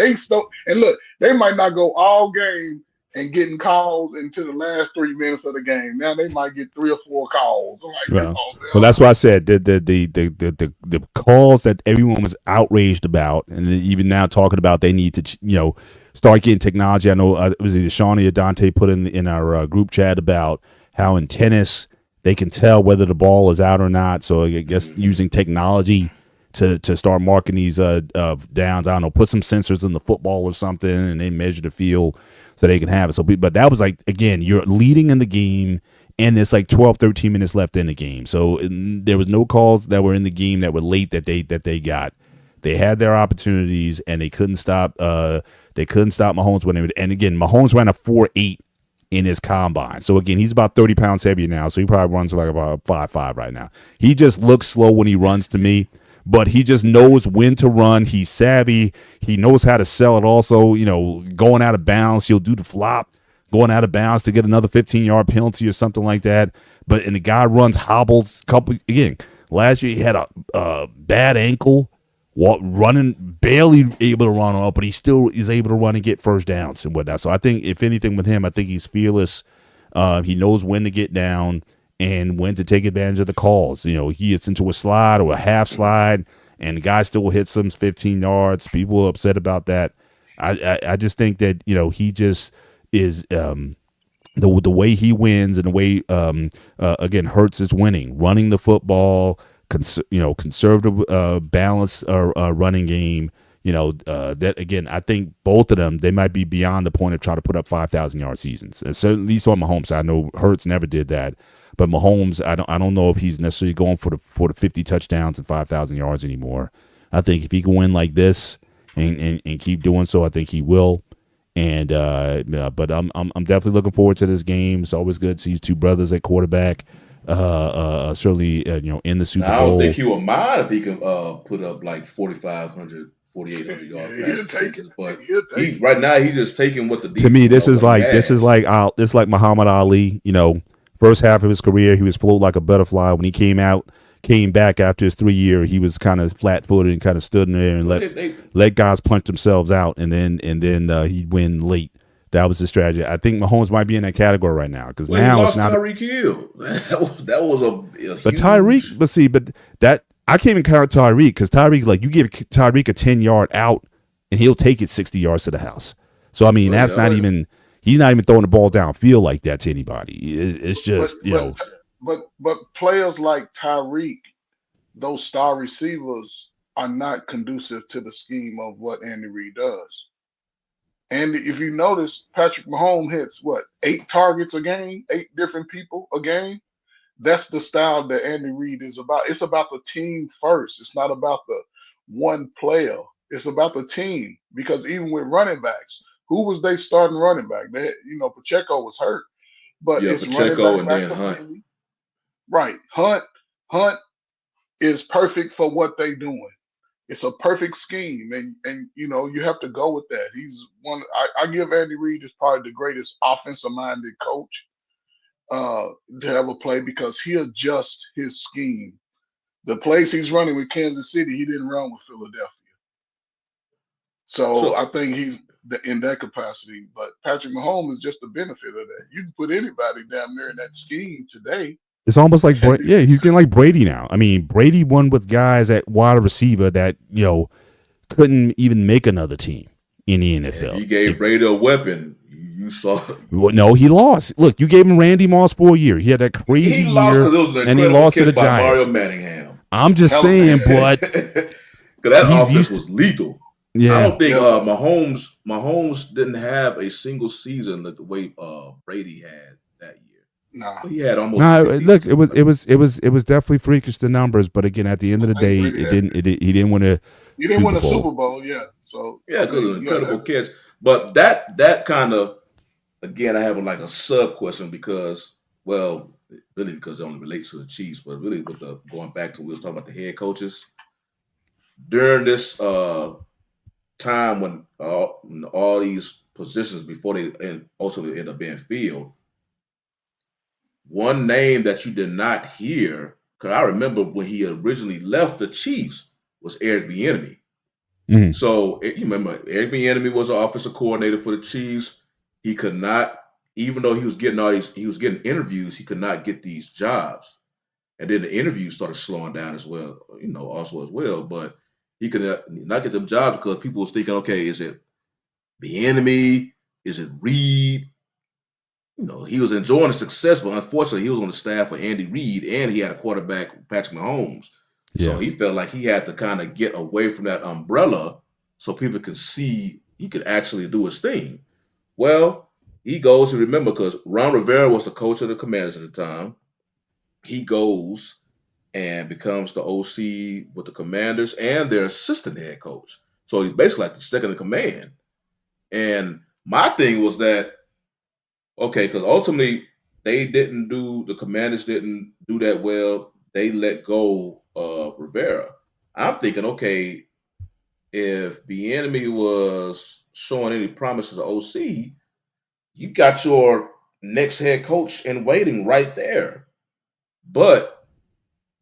look, they might not go all game and getting calls into the last 3 minutes of the game. Now they might get 3 or 4 calls. Well, that's why I said the calls that everyone was outraged about, and even now talking about they need to start getting technology. I know it was either Shawnee or Dante put in our group chat about how in tennis they can tell whether the ball is out or not. So I guess using technology to start marking these downs. I don't know, put some sensors in the football or something, and they measure the field so they can have it. So, but that was like, again, you're leading in the game, and it's like 12, 13 minutes left in the game. So there was no calls that were in the game that were late that they got. They had their opportunities, and they couldn't stop. They couldn't stop Mahomes when they would. And again, Mahomes ran a 4.8 in his combine. So again, he's about 30 pounds heavier now. So he probably runs like about 5'5" right now. He just looks slow when he runs to me, but he just knows when to run. He's savvy. He knows how to sell it also. Going out of bounds, he'll do the flop, going out of bounds to get another 15-yard penalty or something like that. And the guy runs hobbles. Last year he had a bad ankle, running, barely able to run up, but he still is able to run and get first downs and whatnot. So I think, if anything with him, I think he's fearless. He knows when to get down and when to take advantage of the calls. He gets into a slide or a half slide, and the guy still hits him 15 yards. People are upset about that. I just think that, he just is the way he wins and the way, again, Hurts is winning, running the football, conservative, balanced running game. That again, I think both of them, they might be beyond the point of trying to put up 5,000-yard seasons. And so at least on Mahomes, I know Hurts never did that, but Mahomes, I don't know if he's necessarily going for the 50 touchdowns and 5,000 yards anymore. I think if he can win like this and keep doing so, I think he will. And but I'm definitely looking forward to this game. It's always good to see these two brothers at quarterback. certainly in the Super Now, I don't think Bowl. he would mind if he can put up like 4,500, 4,800 Yeah, yard he'll passing take it. seasons. But He'll take he it. right now he's just taking what To me, this is what he like has. this like Muhammad Ali. First half of his career, he was float like a butterfly. When he came back after his 3 year, he was kind of flat footed and kind of stood in there and Well, they let guys punch themselves out, and then he'd win late. That was the strategy. I think Mahomes might be in that category right now because well, he now it's lost not. Tyreek Hill. That was a But huge. Tyreek, but that I can't even count Tyreek because Tyreek, like, you give Tyreek a 10-yard out and he'll take it 60 yards to the house. So I mean, Well, that's yeah, not even. He's not even throwing the ball downfield like that to anybody. It's just But players like Tyreek, those star receivers, are not conducive to the scheme of what Andy Reid does. And if you notice, Patrick Mahomes hits what, 8 targets a game, 8 different people a game. That's the style that Andy Reid is about. It's about the team first. It's not about the one player. It's about the team. Because even with running backs, who was they starting running back? Pacheco was hurt, but yeah, it's running Pacheco back and then Hunt. mainly. Right. Hunt is perfect for what they doing. It's a perfect scheme, and you have to go with that. He's one. I give Andy Reid is probably the greatest offensive minded coach to ever play because he adjusts his scheme. The place he's running with Kansas City, he didn't run with Philadelphia. So I So think he's in that capacity. But Patrick Mahomes is just the benefit of that. You can put anybody down there in that scheme today. it's almost like he's getting like Brady now. I mean, Brady won with guys at wide receiver that couldn't even make another team in the NFL. he gave Brady a weapon. You saw. No, he lost. Look, you gave him Randy Moss for a year. He had that crazy He lost year, because it was an and he incredible lost to catch the by Mario Giants. Manningham. I'm just saying, but Because that he's offense used to. was lethal. I Yeah, don't think Yeah. Mahomes didn't have a single season like the way Brady had that year. Nah, But he had almost no. 50. Look, it was definitely freakish the numbers, but again, at the end of the I think day, Brady it had didn't. He didn't win a You didn't win Super a Super Bowl. Bowl, yeah. So Yeah, I because it was mean, an yeah, incredible catch. But that kind of, again, I have like a sub question because, well, really because it only relates to the Chiefs, but really with the going back to we was talking about the head coaches during this time when all these positions before they ultimately end up being filled. One name that you did not hear, because I remember when he originally left the Chiefs, was Eric Bieniemy. Mhm. So you remember Eric Bieniemy was an offensive coordinator for the Chiefs. He could not, even though he was getting he was getting interviews, he could not get these jobs. And then the interviews started slowing down as well, also as well. But he could not get them jobs because people was thinking, okay, is it Bieniemy? Is it Reid? He was enjoying the success, but unfortunately, he was on the staff of Andy Reid, and he had a quarterback, Patrick Mahomes. So Yeah. he felt like he had to kind of get away from that umbrella so people could see he could actually do his thing. Well, he goes to remember because Ron Rivera was the coach of the Commanders at the time. He goes and becomes the OC with the Commanders and their assistant head coach. So he's basically like the second in command. And my thing was that, okay, because ultimately the Commanders didn't do that well. They let go of Rivera. I'm thinking, okay, if Bieniemy was showing any promises of OC, you got your next head coach in waiting right there. But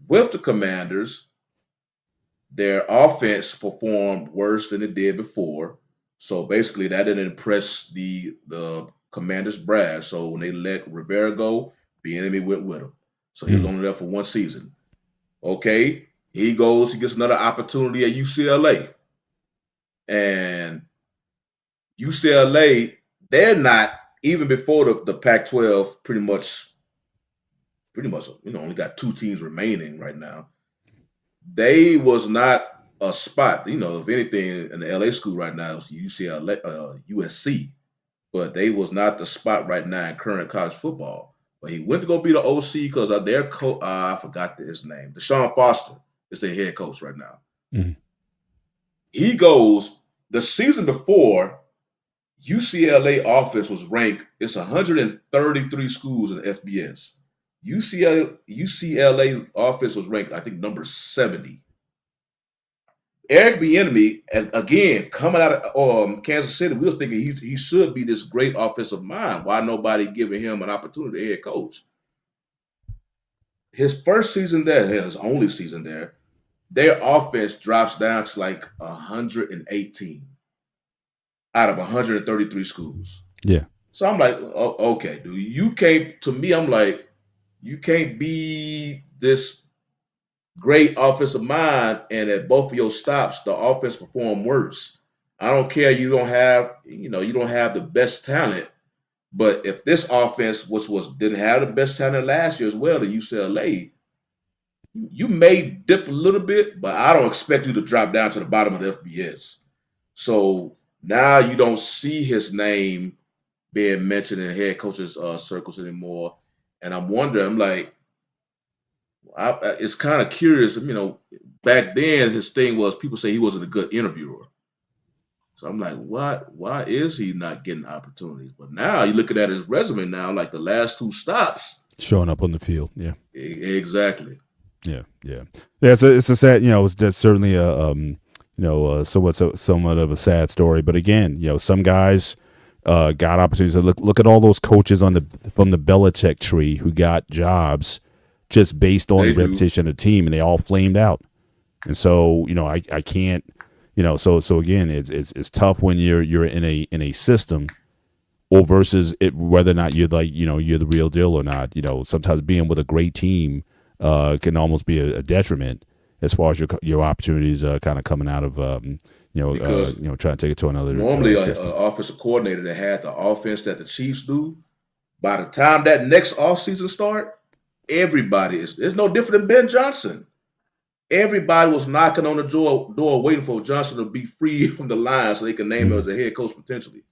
with the Commanders, their offense performed worse than it did before. So basically, that didn't impress the Commanders brass. So when they let Rivera go, Bieniemy went with him. So he was Mhm. only there for one season. Okay, he goes, he gets another opportunity at UCLA, and UCLA, they're not even before the Pac-12. Pretty much, only got 2 teams remaining right now. They was not a spot. If anything, in the LA school right now is UCLA, USC, but they was not the spot right now in current college football. But he went to go be the OC because of their coach. I forgot his name. Deshaun Foster is their head coach right now. Mhm. He goes the season before. UCLA offense was ranked. It's 133 schools in the FBS. UCLA offense was ranked, I think, number 70. Eric Bieniemy, and again, coming out of Kansas City, we was thinking he should be this great offensive mind. Why nobody giving him an opportunity to head coach? His first season there, his only season there, their offense drops down to like 118 out of 133 schools. Yeah. So I'm like, oh, okay, dude, you can't. To me, I'm like, you can't be this great offensive mind, and at both of your stops, the offense perform worse. I don't care. You don't have the best talent, but if this offense, which didn't have the best talent last year as well, the UCLA, you may dip a little bit, but I don't expect you to drop down to the bottom of the FBS. So now you don't see his name being mentioned in head coaches circles anymore, and I'm wondering, I'm like, it's kind of curious. Back then his thing was people say he wasn't a good interviewer. So I'm like, why is he not getting opportunities? But now you're looking at his resume now, like the last two stops. Showing up on the field. Yeah. Exactly. Yeah. It's a sad, that's certainly somewhat of a sad story. But again, some guys got opportunities. Look at all those coaches from the Belichick tree who got jobs just based on the reputation of the team, and they all flamed out. And so, I can't, so again, it's tough when you're in a system, or versus it, whether or not you're you're the real deal or not. Sometimes being with a great team can almost be a detriment as far as your opportunities kind of coming out of trying to take it to another. Normally, an offensive coordinator that had the offense that the Chiefs do, by the time that next offseason start, it's no different than Ben Johnson. Everybody was knocking on the door waiting for Johnson to be free from the line so they can name him as a head coach potentially.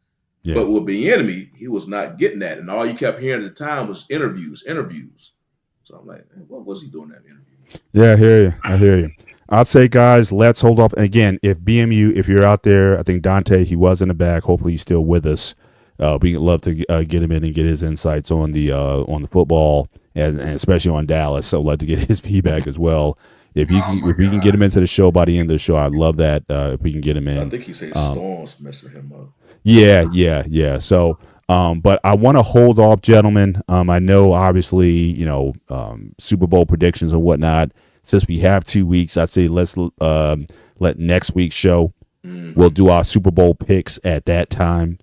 Yeah. But with Bieniemy, he was not getting that, and all you kept hearing at the time was interviews. So I'm like, man, what was he doing that interview? Yeah, I hear you. I'd say, guys, let's hold off. And again, if you're out there, I think Dante, he was in the back. Hopefully, he's still with us. We'd love to get him in and get his insights on the football and especially on Dallas. So I'd love to get his feedback as well. If we can get him into the show by the end of the show, I'd love that. If we can get him in, I think he said Storm's messing him up. Yeah. So, but I want to hold off, gentlemen. I know, obviously, Super Bowl predictions and whatnot. Since we have 2 weeks, I'd say let's let next week's show. We'll do our Super Bowl picks at that time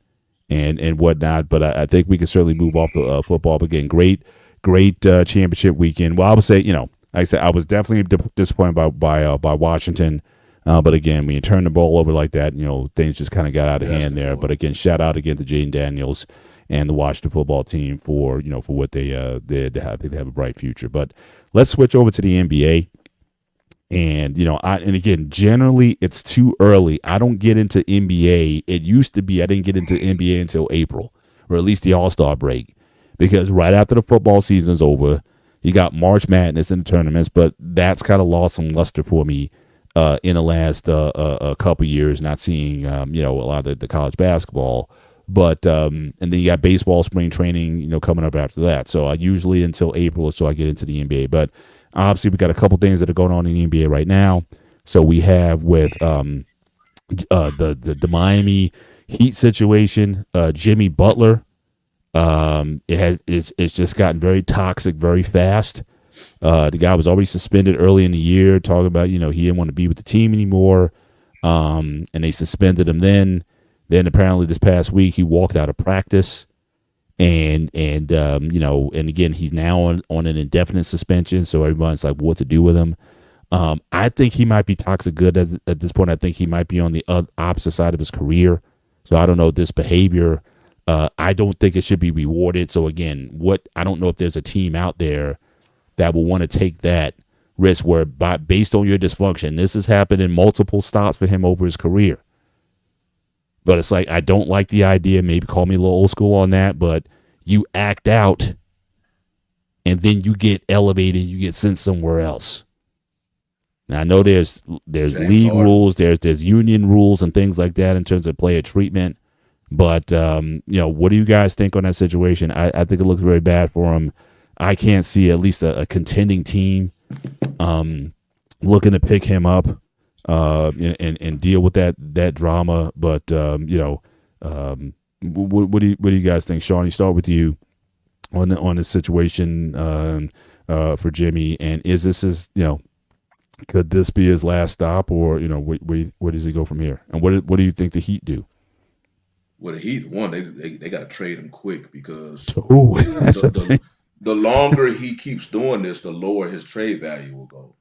and whatnot. But I think we can certainly move off the football. But again, great championship weekend. Well, I would say, like I said, I was definitely disappointed by Washington. But again, when you turn the ball over like that, things just kind of got out of hand there. But again, shout out again to Jaden Daniels and the Washington football team for what they did. I think they have a bright future. But let's switch over to the NBA. And and again, generally it's too early. I don't get into NBA. It used to be I didn't get into NBA until April, or at least the All-Star break, because right after the football season is over, you got March Madness in the tournaments. But that's kind of lost some luster for me in the last a couple years, not seeing a lot of the college basketball. But and then you got baseball spring training, coming up after that. So I usually until April or so I get into the NBA. But obviously we got a couple things that are going on in the NBA right now. So we have with the Miami Heat situation, Jimmy Butler. It's just gotten very toxic very fast. The guy was already suspended early in the year, talking about he didn't want to be with the team anymore, and they suspended him then. Then apparently this past week he walked out of practice, and again he's now on an indefinite suspension. So everyone's like, what to do with him? I think he might be toxic good at this point. I think he might be on the opposite side of his career. So I don't know this behavior. I don't think it should be rewarded. So again, I don't know if there's a team out there that will want to take that risk where based on your dysfunction, this has happened in multiple stops for him over his career. But it's like, I don't like the idea. Maybe call me a little old school on that, but you act out and then you get elevated, you get sent somewhere else. Now I know there's league rules, there's union rules and things like that in terms of player treatment. But what do you guys think on that situation? I think it looks very bad for him. I can't see at least a contending team looking to pick him up and deal with that drama. But what do you guys think, Sean? You start with you on the situation for Jimmy, and is this could this be his last stop, or where does he go from here? And what do you think the Heat do? Well, the Heat, they got to trade him quick because the longer he keeps doing this, the lower his trade value will go.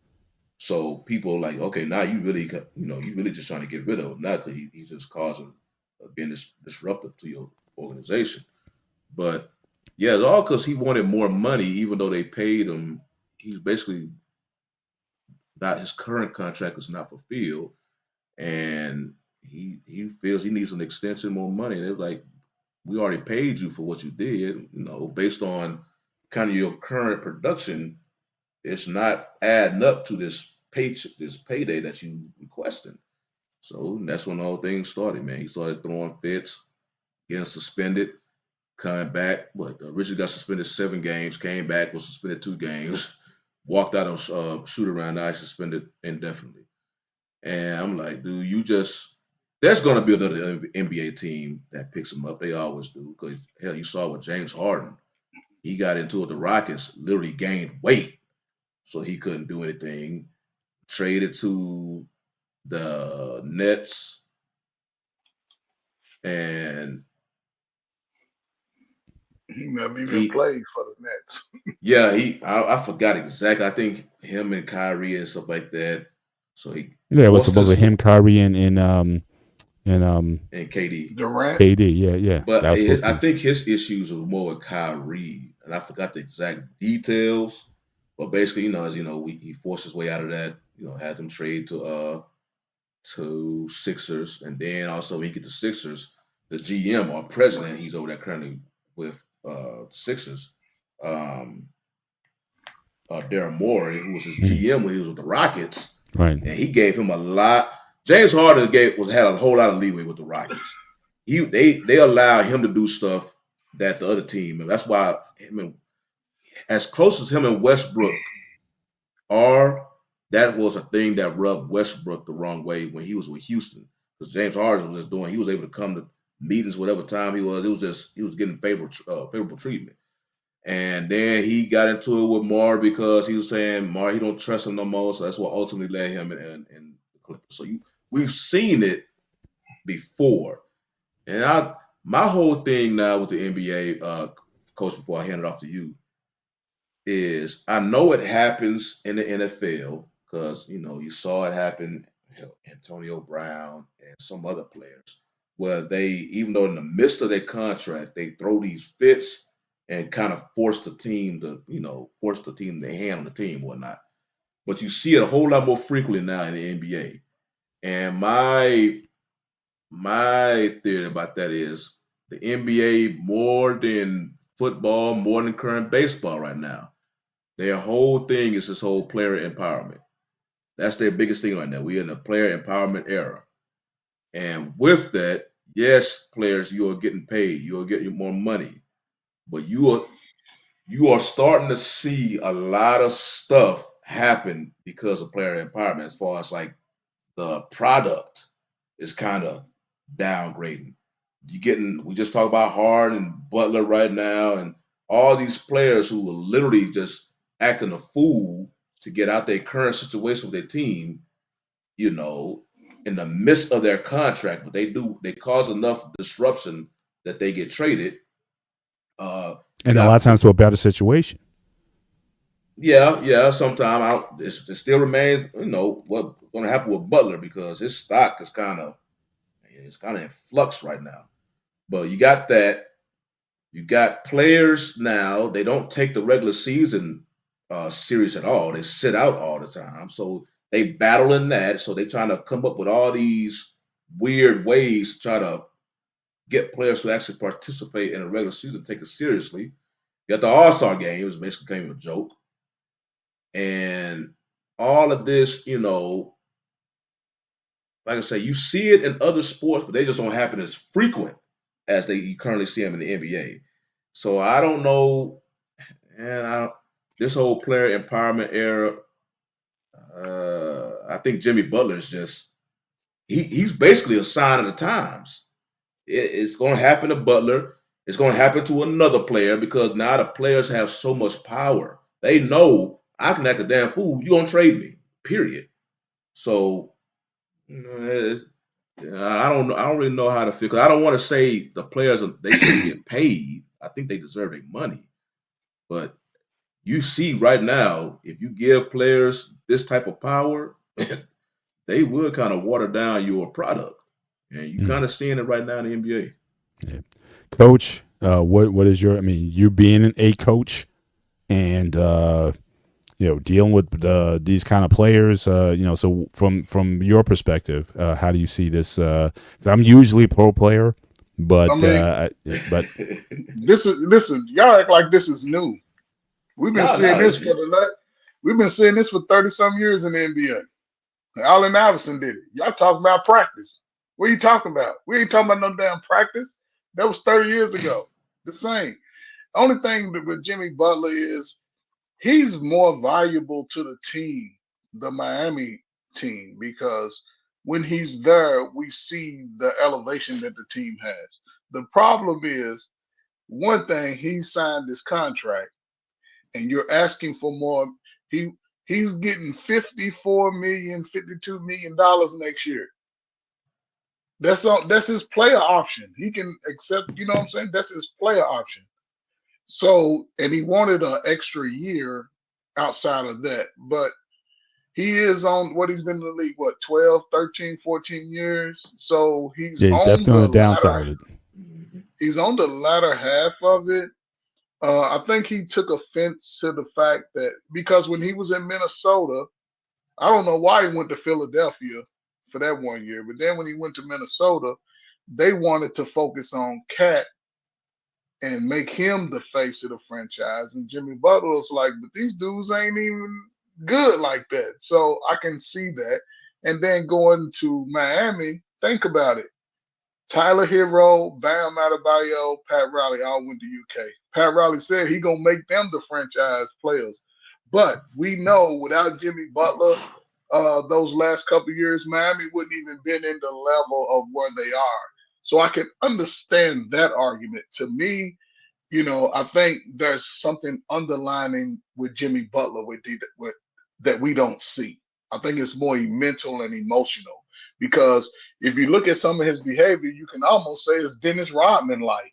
So people are like, okay, now you really just trying to get rid of him, not because he's just causing being disruptive to your organization. But yeah, it's all because he wanted more money, even though they paid him. He's basically not, his current contract is not fulfilled, and he feels he needs an extension, more money. They're like, we already paid you for what you did, based on kind of your current production. It's not adding up to this payday that you requesting. So that's when the whole thing started, man. He started throwing fits, getting suspended, coming back. But Richard got suspended 7 games, came back, was suspended 2 games, walked out of shoot around. Now he's suspended indefinitely. And I'm like, dude, there's going to be another NBA team that picks him up. They always do. Because, hell, you saw with James Harden. He got into it. The Rockets literally gained weight, so he couldn't do anything. Traded to the Nets. And he never even played for the Nets. Yeah, I forgot exactly. I think him and Kyrie and stuff like that. So it was supposedly him, Kyrie, and KD. Durant. KD, yeah. But I think his issues were more with Kyrie, and I forgot the exact details. But basically, he forced his way out of that. Had them trade to Sixers, and then also when he get to Sixers, the GM or president, he's over there currently with Sixers. Daryl Morey, who was his GM when he was with the Rockets, right? And he gave him a lot. James Harden had a whole lot of leeway with the Rockets. They allowed him to do stuff that the other team, and that's why as close as him and Westbrook are, that was a thing that rubbed Westbrook the wrong way when he was with Houston, because James Harden was just he was able to come to meetings whatever time he was. He was getting favorable treatment. And then he got into it with Mar because he was saying Mar, he don't trust him no more. So that's what ultimately led him in the Clippers. So we've seen it before. And my whole thing now with the NBA, Coach, before I hand it off to you, is I know it happens in the NFL because, you saw it happen, Antonio Brown and some other players, where they, even though in the midst of their contract, they throw these fits and kind of force the team to hand on the team, whatnot. But you see it a whole lot more frequently now in the NBA. And my theory about that is the NBA, more than football, more than current baseball right now, their whole thing is this whole player empowerment. That's their biggest thing right now. We're in a player empowerment era. And with that, yes, players, you are getting paid. You are getting more money. But you are starting to see a lot of stuff happen because of player empowerment, as far as like the product is kind of downgrading. We just talk about Harden and Butler right now, and all these players who are literally just acting a fool to get out their current situation with their team, in the midst of their contract, but they cause enough disruption that they get traded. And a lot of times to a better situation. Yeah. Sometimes it still remains, what's going to happen with Butler, because his stock is kind of in flux right now. But you got that. You got players now. They don't take the regular season serious at all. They sit out all the time. So they battle in that. So they're trying to come up with all these weird ways to try to get players to actually participate in a regular season, take it seriously. You got the All-Star game, which basically became a joke. And all of this, like I say, you see it in other sports, but they just don't happen as frequent as you currently see them in the NBA. So I don't know. And this whole player empowerment era, I think Jimmy Butler is just he's basically a sign of the times. It's going to happen to Butler. It's going to happen to another player because now the players have so much power. They know I can act a damn fool. You gonna trade me? Period. So I don't know. I don't really know how to feel. 'Cause I don't want to say the players they should get paid. I think they deserve their money. But you see right now, if you give players this type of power, they would kind of water down your product. And you kind of seeing it right now in the NBA. Yeah. Coach, what is your? I mean, you being a coach and dealing with these kind of players. So from your perspective, how do you see this? 'Cause I'm usually a pro player, but listen, y'all act like this is new. We've been seeing this we've been seeing this for 30-some years in the NBA. Allen Iverson did it. Y'all talking about practice. What are you talking about? We ain't talking about no damn practice. That was 30 years ago. The same. Only thing with Jimmy Butler is he's more valuable to the team, the Miami team, because when he's there, we see the elevation that the team has. The problem is, one thing, he signed this contract, and you're asking for more. He's getting $54 million, $52 million next year. That's his player option. He can accept, you know what I'm saying? That's his player option. So, and he wanted an extra year outside of that. But he is on what he's been in the league, 12, 13, 14 years. So he's on definitely on the downside. He's on the latter half of it. I think he took offense to the fact that because when he was in Minnesota, I don't know why he went to Philadelphia for that 1 year, but then when he went to Minnesota, they wanted to focus on Cat and make him the face of the franchise. And Jimmy Butler was like, but these dudes ain't even good like that. So I can see that. And then going to Miami, think about it. Tyler Hero, Bam Adebayo, Pat Riley all went to UK. Pat Riley said he gonna make them the franchise players. But we know without Jimmy Butler, those last couple of years, Miami wouldn't even been in the level of where they are. So I can understand that argument. To me, I think there's something underlining with Jimmy Butler that we don't see. I think it's more mental and emotional. Because if you look at some of his behavior, you can almost say it's Dennis Rodman-like.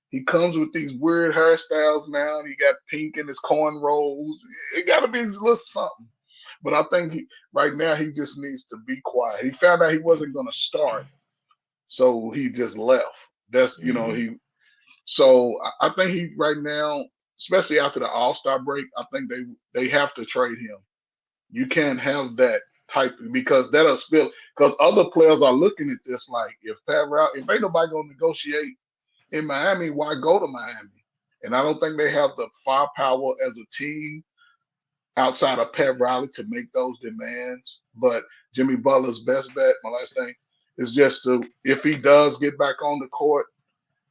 He comes with these weird hairstyles now. He got pink in his cornrows. It got to be a little something. But I think right now he just needs to be quiet. He found out he wasn't going to start, so he just left. That's So I think he right now, especially after the All-Star break, I think they have to trade him. You can't have that type because that'll spill. Because other players are looking at this like, if ain't nobody gonna negotiate in Miami, why go to Miami? And I don't think they have the firepower as a team outside of Pat Riley to make those demands. But Jimmy Butler's best bet, my last thing, is just if he does get back on the court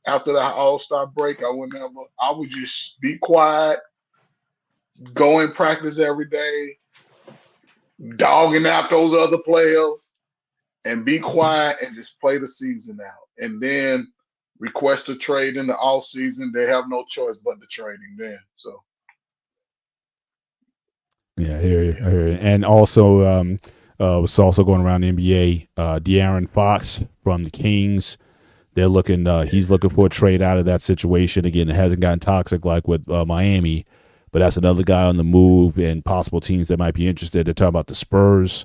after the All-Star break, I would just be quiet, go in practice every day, dogging out those other players, and be quiet and just play the season out. And then request a trade in the off season. They have no choice but to trade him then. So yeah, I hear you. And also was also going around the NBA, De'Aaron Fox from the Kings. They're looking he's looking for a trade out of that situation. Again, it hasn't gotten toxic like with Miami. But that's another guy on the move and possible teams that might be interested. They're talking about the Spurs.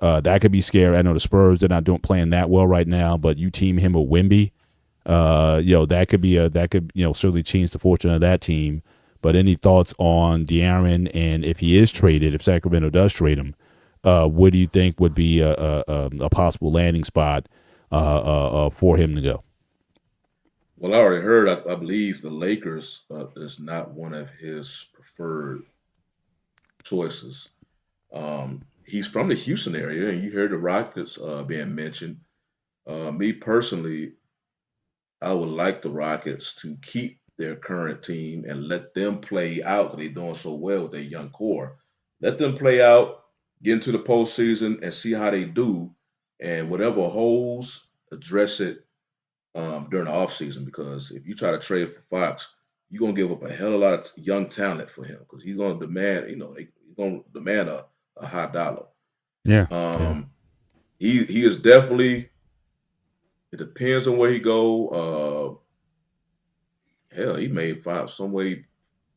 That could be scary. I know the Spurs, they're not playing that well right now, but you team him with Wemby, that could certainly change the fortune of that team. But any thoughts on De'Aaron, and if he is traded, if Sacramento does trade him, what do you think would be a possible landing spot for him to go? Well, I already heard. I believe the Lakers is not one of his preferred choices. He's from the Houston area, and you hear the Rockets being mentioned. Me personally, I would like the Rockets to keep their current team and let them play out. 'Cause they're doing so well with their young core. Let them play out, get into the postseason, and see how they do. And whatever holes, address it during the offseason. Because if you try to trade for Fox, you're gonna give up a hell of a lot of young talent for him because he's gonna demand, he's gonna demand a high dollar. Yeah. He is definitely. It depends on where he go. Hell, he may find some way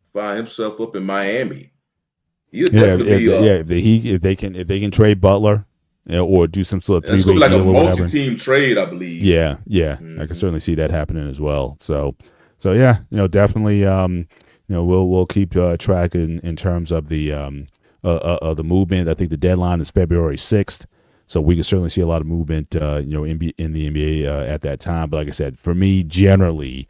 find himself up in Miami. He'll definitely be. If they can trade Butler, or do some sort of It's gonna three-way be like a deal or whatever. multi-team trade, I believe. Yeah, I can certainly see that happening as well. So yeah, definitely. We'll keep track in terms of the movement. I think the deadline is February 6th, so we can certainly see a lot of movement. In the NBA at that time. But like I said, for me, generally,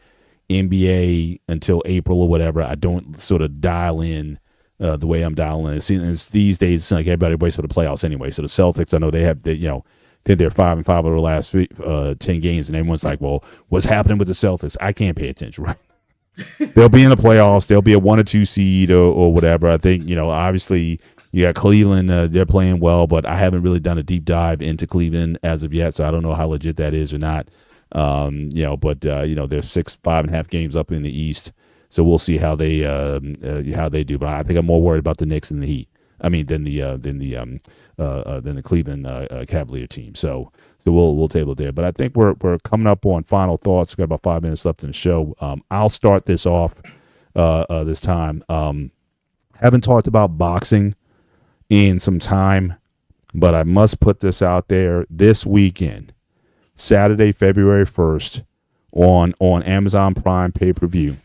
NBA until April or whatever, I don't sort of dial in. The way I'm dialing it. It's these days, it's like everybody waits for the playoffs anyway. So the Celtics, I know they're 5-5 over the last 10 games, and everyone's like, well, what's happening with the Celtics? I can't pay attention, right? They'll be in the playoffs. They'll be a 1 or 2 seed or whatever. I think, obviously you got Cleveland. They're playing well, but I haven't really done a deep dive into Cleveland as of yet, so I don't know how legit that is or not. They're 5.5 games up in the East. So we'll see how they do, but I think I'm more worried about the Knicks and the Heat. I mean, than the Cleveland Cavalier team. So we'll table it there. But I think we're coming up on final thoughts. We've got about 5 minutes left in the show. I'll start this off this time. Haven't talked about boxing in some time, but I must put this out there this weekend, Saturday, February 1st, on Amazon Prime pay-per-view.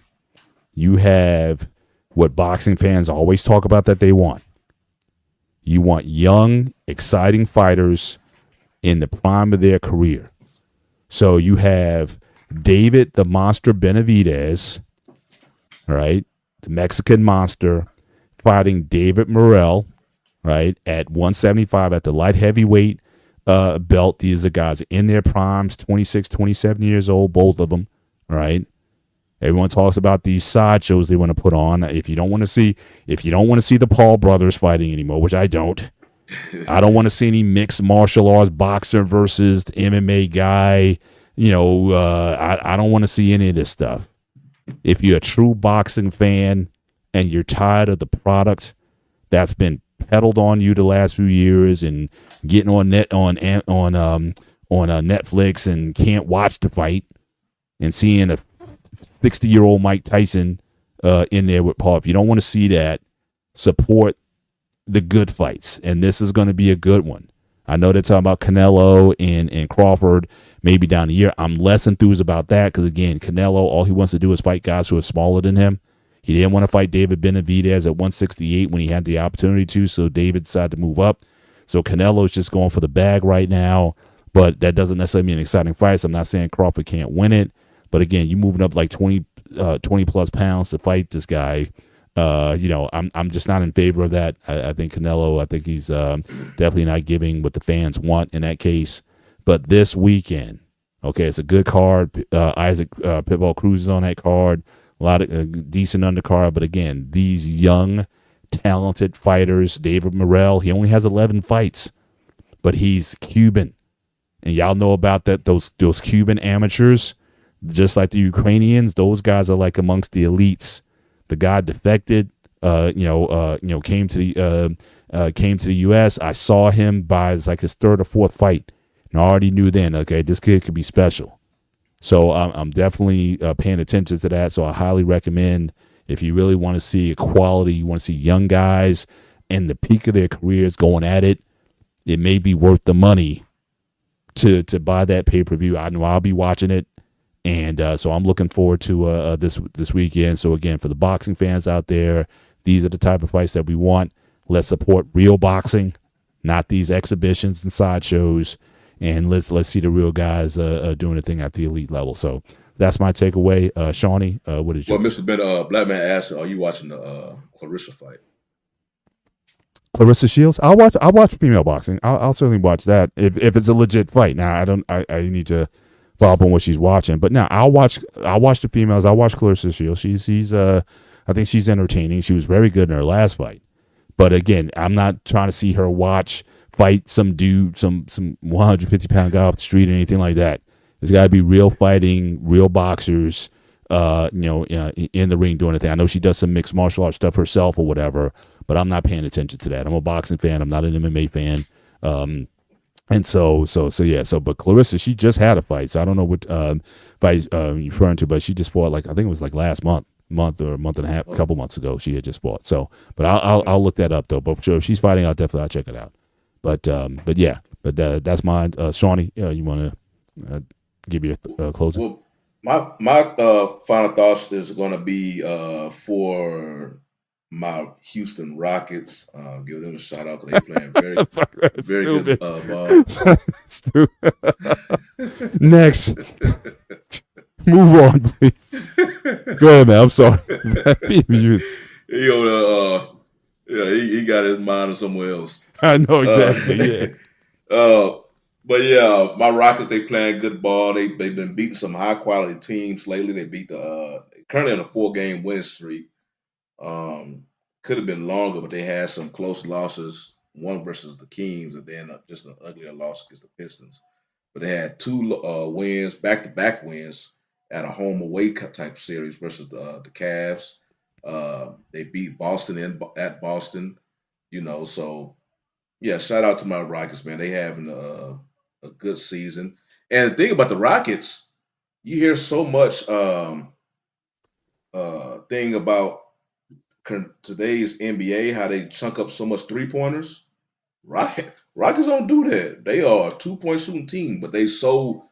You have what boxing fans always talk about that they want. You want young, exciting fighters in the prime of their career. So you have David the Monster Benavidez, right, the Mexican Monster, fighting David Morrell, right, at 175 at the light heavyweight belt. These are guys in their primes, 26, 27 years old, both of them, right? Everyone talks about these sideshows they want to put on. If you don't want to see the Paul brothers fighting anymore, which I don't want to see any mixed martial arts boxer versus MMA guy. I don't want to see any of this stuff. If you're a true boxing fan and you're tired of the product that's been peddled on you the last few years and getting on Netflix and can't watch the fight and seeing a 60-year-old Mike Tyson in there with Paul. If you don't want to see that, support the good fights. And this is going to be a good one. I know they're talking about Canelo and Crawford maybe down the year. I'm less enthused about that because, again, Canelo, all he wants to do is fight guys who are smaller than him. He didn't want to fight David Benavidez at 168 when he had the opportunity to, so David decided to move up. So Canelo's just going for the bag right now, but that doesn't necessarily mean an exciting fight. So I'm not saying Crawford can't win it. But again, you moving up like 20 plus pounds to fight this guy. I'm just not in favor of that. I think Canelo, I think he's definitely not giving what the fans want in that case. But this weekend, okay, it's a good card. Isaac Pitbull Cruz is on that card. A lot of decent undercard. But again, these young, talented fighters, David Morrell, he only has 11 fights, but he's Cuban. And y'all know about that. Those Cuban amateurs, just like the Ukrainians, those guys are like amongst the elites. The guy defected, came to the U.S. I saw him by his 3rd or 4th fight, and I already knew then, okay, this kid could be special. So I'm definitely paying attention to that. So I highly recommend, if you really want to see a quality, you want to see young guys in the peak of their careers going at it, it may be worth the money to buy that pay-per-view. I know I'll be watching it. And so I'm looking forward to this weekend. So again, for the boxing fans out there, these are the type of fights that we want. Let's support real boxing, not these exhibitions and sideshows. And let's see the real guys doing the thing at the elite level. So that's my takeaway. Shawnee, what is your? Well, Mr. Ben, Black Man asked, are you watching the Clarissa fight? Clarissa Shields? I'll watch female boxing. I'll certainly watch that if it's a legit fight. Now I need to follow up on what she's watching. But now I'll watch the females. I'll watch Clarissa Shields. She's I think she's entertaining. She was very good in her last fight. But again, I'm not trying to see her fight some dude, some 150-pound guy off the street or anything like that. There's got to be real fighting, real boxers, in the ring doing a thing. I know she does some mixed martial arts stuff herself or whatever, but I'm not paying attention to that. I'm a boxing fan. I'm not an MMA fan. But Clarissa, she just had a fight, so I don't know what fight you're referring to, but she just fought I think it was last month or a month and a half, a couple months ago. She had just fought. So, but I'll look that up though. But sure, if she's fighting, I'll check it out. But that's mine. Shawnee, you want to give your closing? Well, my final thoughts is going to be for my Houston Rockets. Give them a shout out because they're playing very good ball. Next, move on, please. Go ahead, man. I'm sorry. He got his mind somewhere else. I know exactly. But yeah, my Rockets, they playing good ball. They've been beating some high quality teams lately. They beat currently on a 4-game winning streak. Could have been longer, but they had some close losses. One versus the Kings, and then just an uglier loss against the Pistons. But they had 2 wins, back-to-back wins at a home away type series versus the Cavs. They beat Boston at Boston. So yeah, shout out to my Rockets, man. They having a good season. And the thing about the Rockets, you hear so much thing about today's NBA, how they chunk up so much 3-pointers. Rockets don't do that. They are a 2-point shooting team, but they're so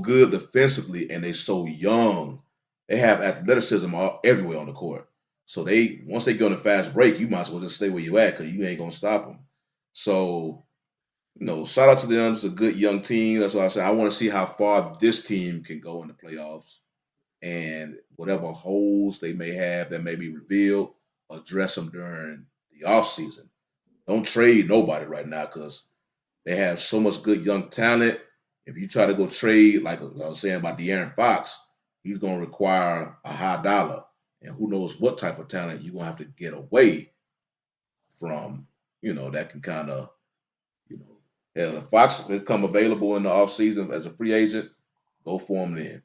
good defensively, and they're so young. They have athleticism everywhere on the court. So once they go on a fast break, you might as well just stay where you at because you ain't gonna stop them. So, shout out to them. It's a good young team. That's why I said I want to see how far this team can go in the playoffs, and whatever holes they may have that may be revealed, address them during the offseason. Don't trade nobody right now because they have so much good young talent. If you try to go trade, like I was saying about De'Aaron Fox, he's going to require a high dollar. And who knows what type of talent you're going to have to get away from, that can kind of, if Fox become available in the offseason as a free agent, go for him then.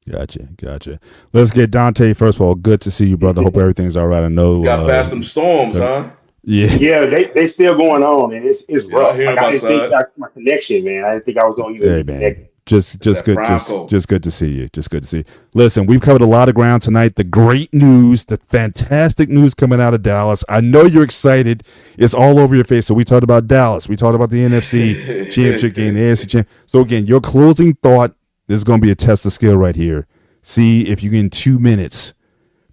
Gotcha. Let's get Dante. First of all, good to see you, brother. Hope everything's all right. I know. Got past them storms, huh? Yeah, they still going on, and it's rough. I didn't think my connection, man. I didn't think I was going to even be connected. Just good to see you. Just good to see you. Listen, we've covered a lot of ground tonight. The great news, the fantastic news coming out of Dallas. I know you're excited. It's all over your face. So we talked about Dallas. We talked about the NFC championship game, the AFC championship. So again, your closing thought. This is going to be a test of skill right here. See if you can, in 2 minutes,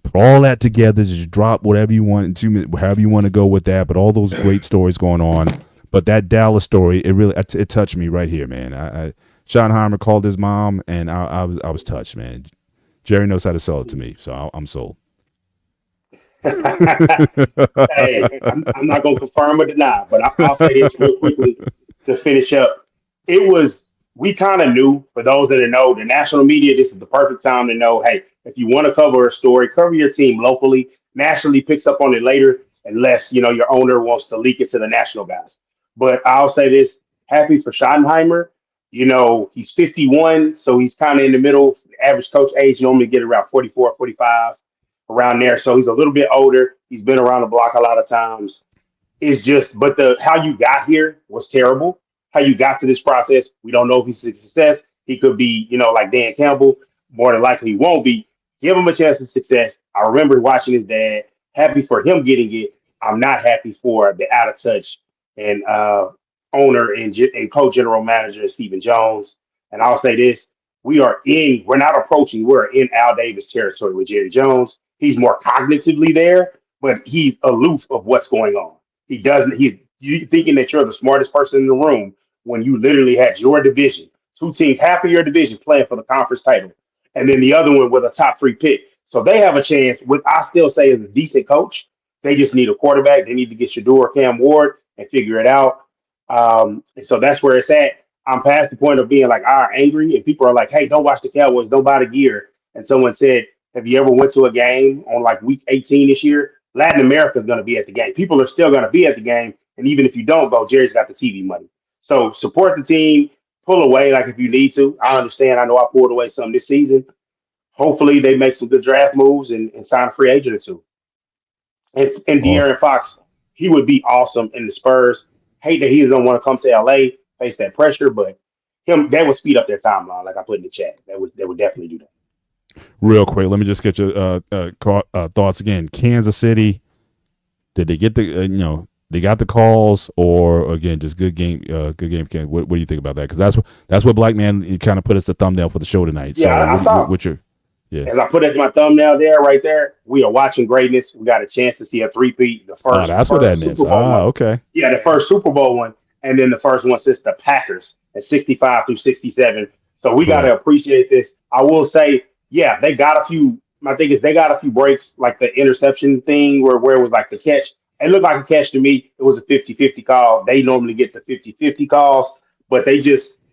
put all that together. Just drop whatever you want in 2 minutes, however you want to go with that. But all those great stories going on. But that Dallas story, it touched me right here, man. Schottenheimer called his mom, and I was touched, man. Jerry knows how to sell it to me, so I'm sold. Hey, I'm not going to confirm or deny, but I'll say this real quickly to finish up. We kind of knew, for those that know, the national media, this is the perfect time to know, hey, if you want to cover a story, cover your team locally. Nationally picks up on it later, unless, your owner wants to leak it to the national guys. But I'll say this, happy for Schottenheimer. He's 51, so he's kind of in the middle. Average coach age, normally get around 44, 45, around there. So he's a little bit older. He's been around the block a lot of times. It's just, but how you got here was terrible. How you got to this process, we don't know if he's a success. He could be, like Dan Campbell. More than likely, he won't be. Give him a chance for success. I remember watching his dad. Happy for him getting it. I'm not happy for the out of touch and owner and co-general manager Stephen Jones. And I'll say this: we're not approaching. We're in Al Davis territory with Jerry Jones. He's more cognitively there, but he's aloof of what's going on. You thinking that you're the smartest person in the room when you literally had your division, 2 teams, half of your division playing for the conference title, and then the other one with a top 3 pick. So they have a chance. What I still say is a decent coach. They just need a quarterback. They need to get Shador or Cam Ward and figure it out. And so that's where it's at. I'm past the point of being like angry, and people are like, "Hey, don't watch the Cowboys, don't buy the gear." And someone said, "Have you ever went to a game on like week 18 this year? Latin America is going to be at the game. People are still going to be at the game, and even if you don't go, Jerry's got the TV money. So support the team, pull away like if you need to. I understand. I know I pulled away some this season. Hopefully, they make some good draft moves and sign a free agent or two. And Awesome. De'Aaron Fox, he would be awesome in the Spurs. Hate that he doesn't want to come to LA, face that pressure, but that would speed up their timeline, like I put in the chat. That would definitely do that. Real quick, let me just get your thoughts again. Kansas City, did they get the they got the calls, or again just good game? What do you think about that? Because that's what Black Man kind of put as the thumbnail for the show tonight. Yeah, so I saw. As I put it in my thumbnail there, right there, we are watching greatness. We got a chance to see a three-peat. The first. That's what that means. Okay. Yeah, the first Super Bowl one, and then the first one since the Packers at 65 through 67. So we got to appreciate this. I will say, yeah, they got a few. My thing is they got a few breaks, like the interception thing where it was like the catch. It looked like a catch to me. It was a 50-50 call. They normally get the 50-50 calls, but they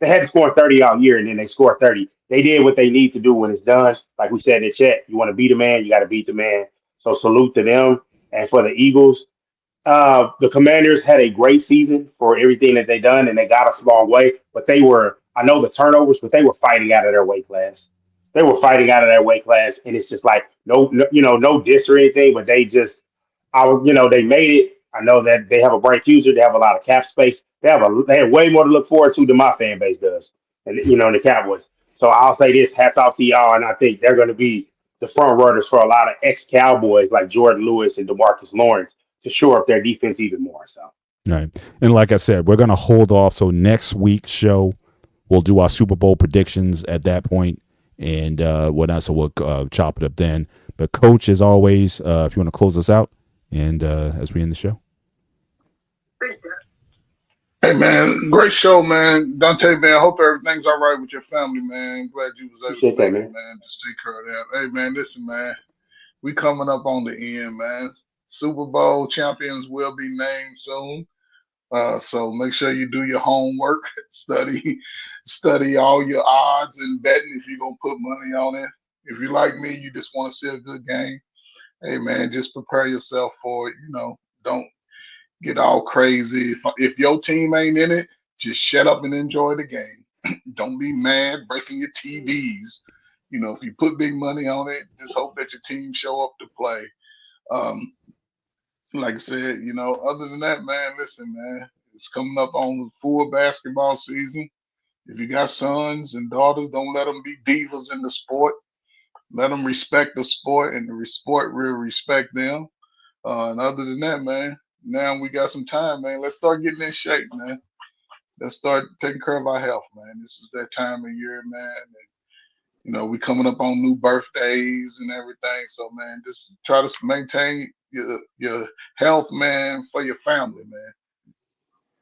had to score 30 all year, and then they scored 30. They did what they need to do when it's done. Like we said in the chat, you want to beat a man, you got to beat the man. So salute to them. And for the Eagles, the Commanders had a great season for everything that they done, and they got us a long way. But I know the turnovers, but they were fighting out of their weight class. They were fighting out of their weight class, and it's just like no diss or anything, but they made it. I know that they have a bright future. They have a lot of cap space. They have way more to look forward to than my fan base does, and the Cowboys. So I'll say this: hats off to y'all, and I think they're going to be the front runners for a lot of ex-Cowboys like Jordan Lewis and DeMarcus Lawrence to shore up their defense even more. So, right, and like I said, we're going to hold off. So next week's show, we'll do our Super Bowl predictions at that point, and whatnot. So we'll chop it up then. But Coach, as always, if you want to close us out, and as we end the show. Hey, man, great show, man. Dante, man, I hope everything's all right with your family, man. Glad you was able to make it, man. Just take care of that. Hey, man, listen, man, we coming up on the end, man. Super Bowl champions will be named soon. So make sure you do your homework, study all your odds and betting if you're going to put money on it. If you're like me, you just want to see a good game. Hey, man, just prepare yourself for it. Don't get all crazy. If your team ain't in it, just shut up and enjoy the game. Don't be mad breaking your TVs. If you put big money on it, just hope that your team show up to play. Like I said, other than that, man, listen, man, it's coming up on the full basketball season. If you got sons and daughters, don't let them be divas in the sport. Let them respect the sport, and the sport will respect them. And other than that, man, now we got some time, man. Let's start getting in shape, man. Let's start taking care of our health, man. This is that time of year, man. And, we coming up on new birthdays and everything. So, man, just try to maintain your health, man, for your family, man.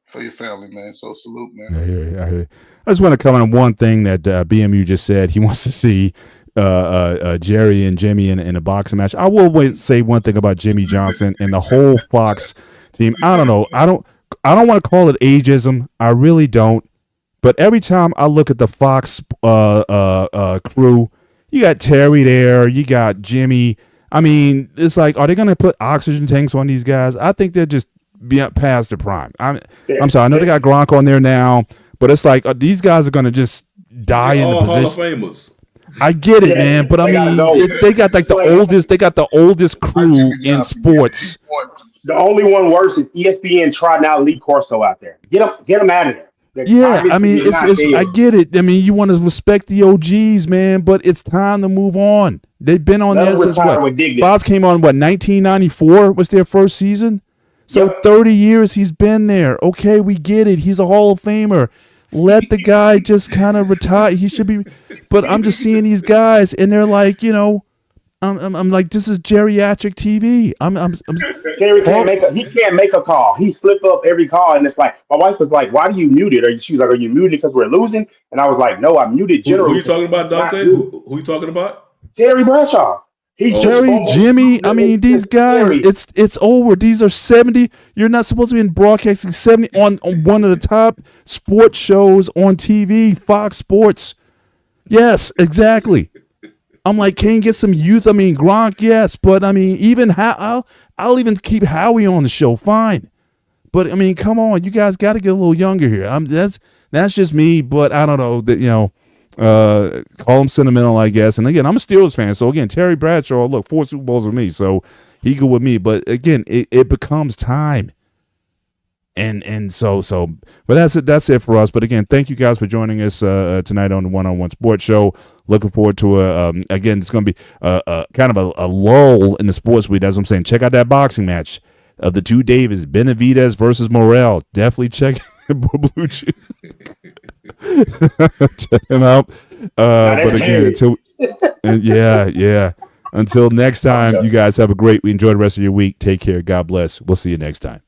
For your family, man. So salute, man. I hear you. I just want to comment on one thing that BMU just said. He wants to see Jerry and Jimmy in a boxing match. I will say one thing about Jimmy Johnson and the whole Fox team. I don't know. I don't want to call it ageism. I really don't. But every time I look at the Fox crew, you got Terry there, you got Jimmy. I mean, it's like, are they going to put oxygen tanks on these guys? I think they're just past the prime. I'm sorry. I know they got Gronk on there now, but it's like these guys are going to just die in the position. Hall of Famers. I get it, man, but I mean, they got like the oldest crew in sports. The only one worse is ESPN trotting out Lee Corso out there. Get them out of there. I mean, I get it. I mean, you want to respect the OGs, man, but it's time to move on. They've been on there since what? Fox came on 1994 was their first season. So 30 years he's been there. Okay, we get it. He's a Hall of Famer. Let the guy just kind of retire. He should be. But I'm just seeing these guys, and they're like, I'm like, this is geriatric TV. Terry can't make a call. He slipped up every call, and it's like my wife was like, "Why do you mute it?" She was like, "Are you muted because we're losing?" And I was like, "No, I muted generally." Who you talking about, Dante? Who you talking about? Terry Bradshaw. He just Terry, fumbled. Jimmy, I mean, these guys, Terry. it's over. These are 70. You're not supposed to be in broadcasting 70 on one of the top sports shows on TV, Fox Sports. Yes, exactly. I'm like, can you get some youth? I mean, Gronk, yes, but I mean, even I'll even keep Howie on the show, fine. But I mean, come on, you guys got to get a little younger here. That's just me, but I don't know that call him sentimental, I guess. And again, I'm a Steelers fan, so again, Terry Bradshaw, look, 4 Super Bowls with me, so he go with me. But again, it becomes time. And so, but that's it for us. But again, thank you guys for joining us tonight on the One-on-One Sports Show. Looking forward to again, it's going to be kind of a lull in the sports week. That's what I'm saying. Check out that boxing match of the two Davids, Benavidez versus Morrell. Definitely check Blue Chew. Check him out. But again, until next time, you guys have a great. Enjoy the rest of your week. Take care. God bless. We'll see you next time.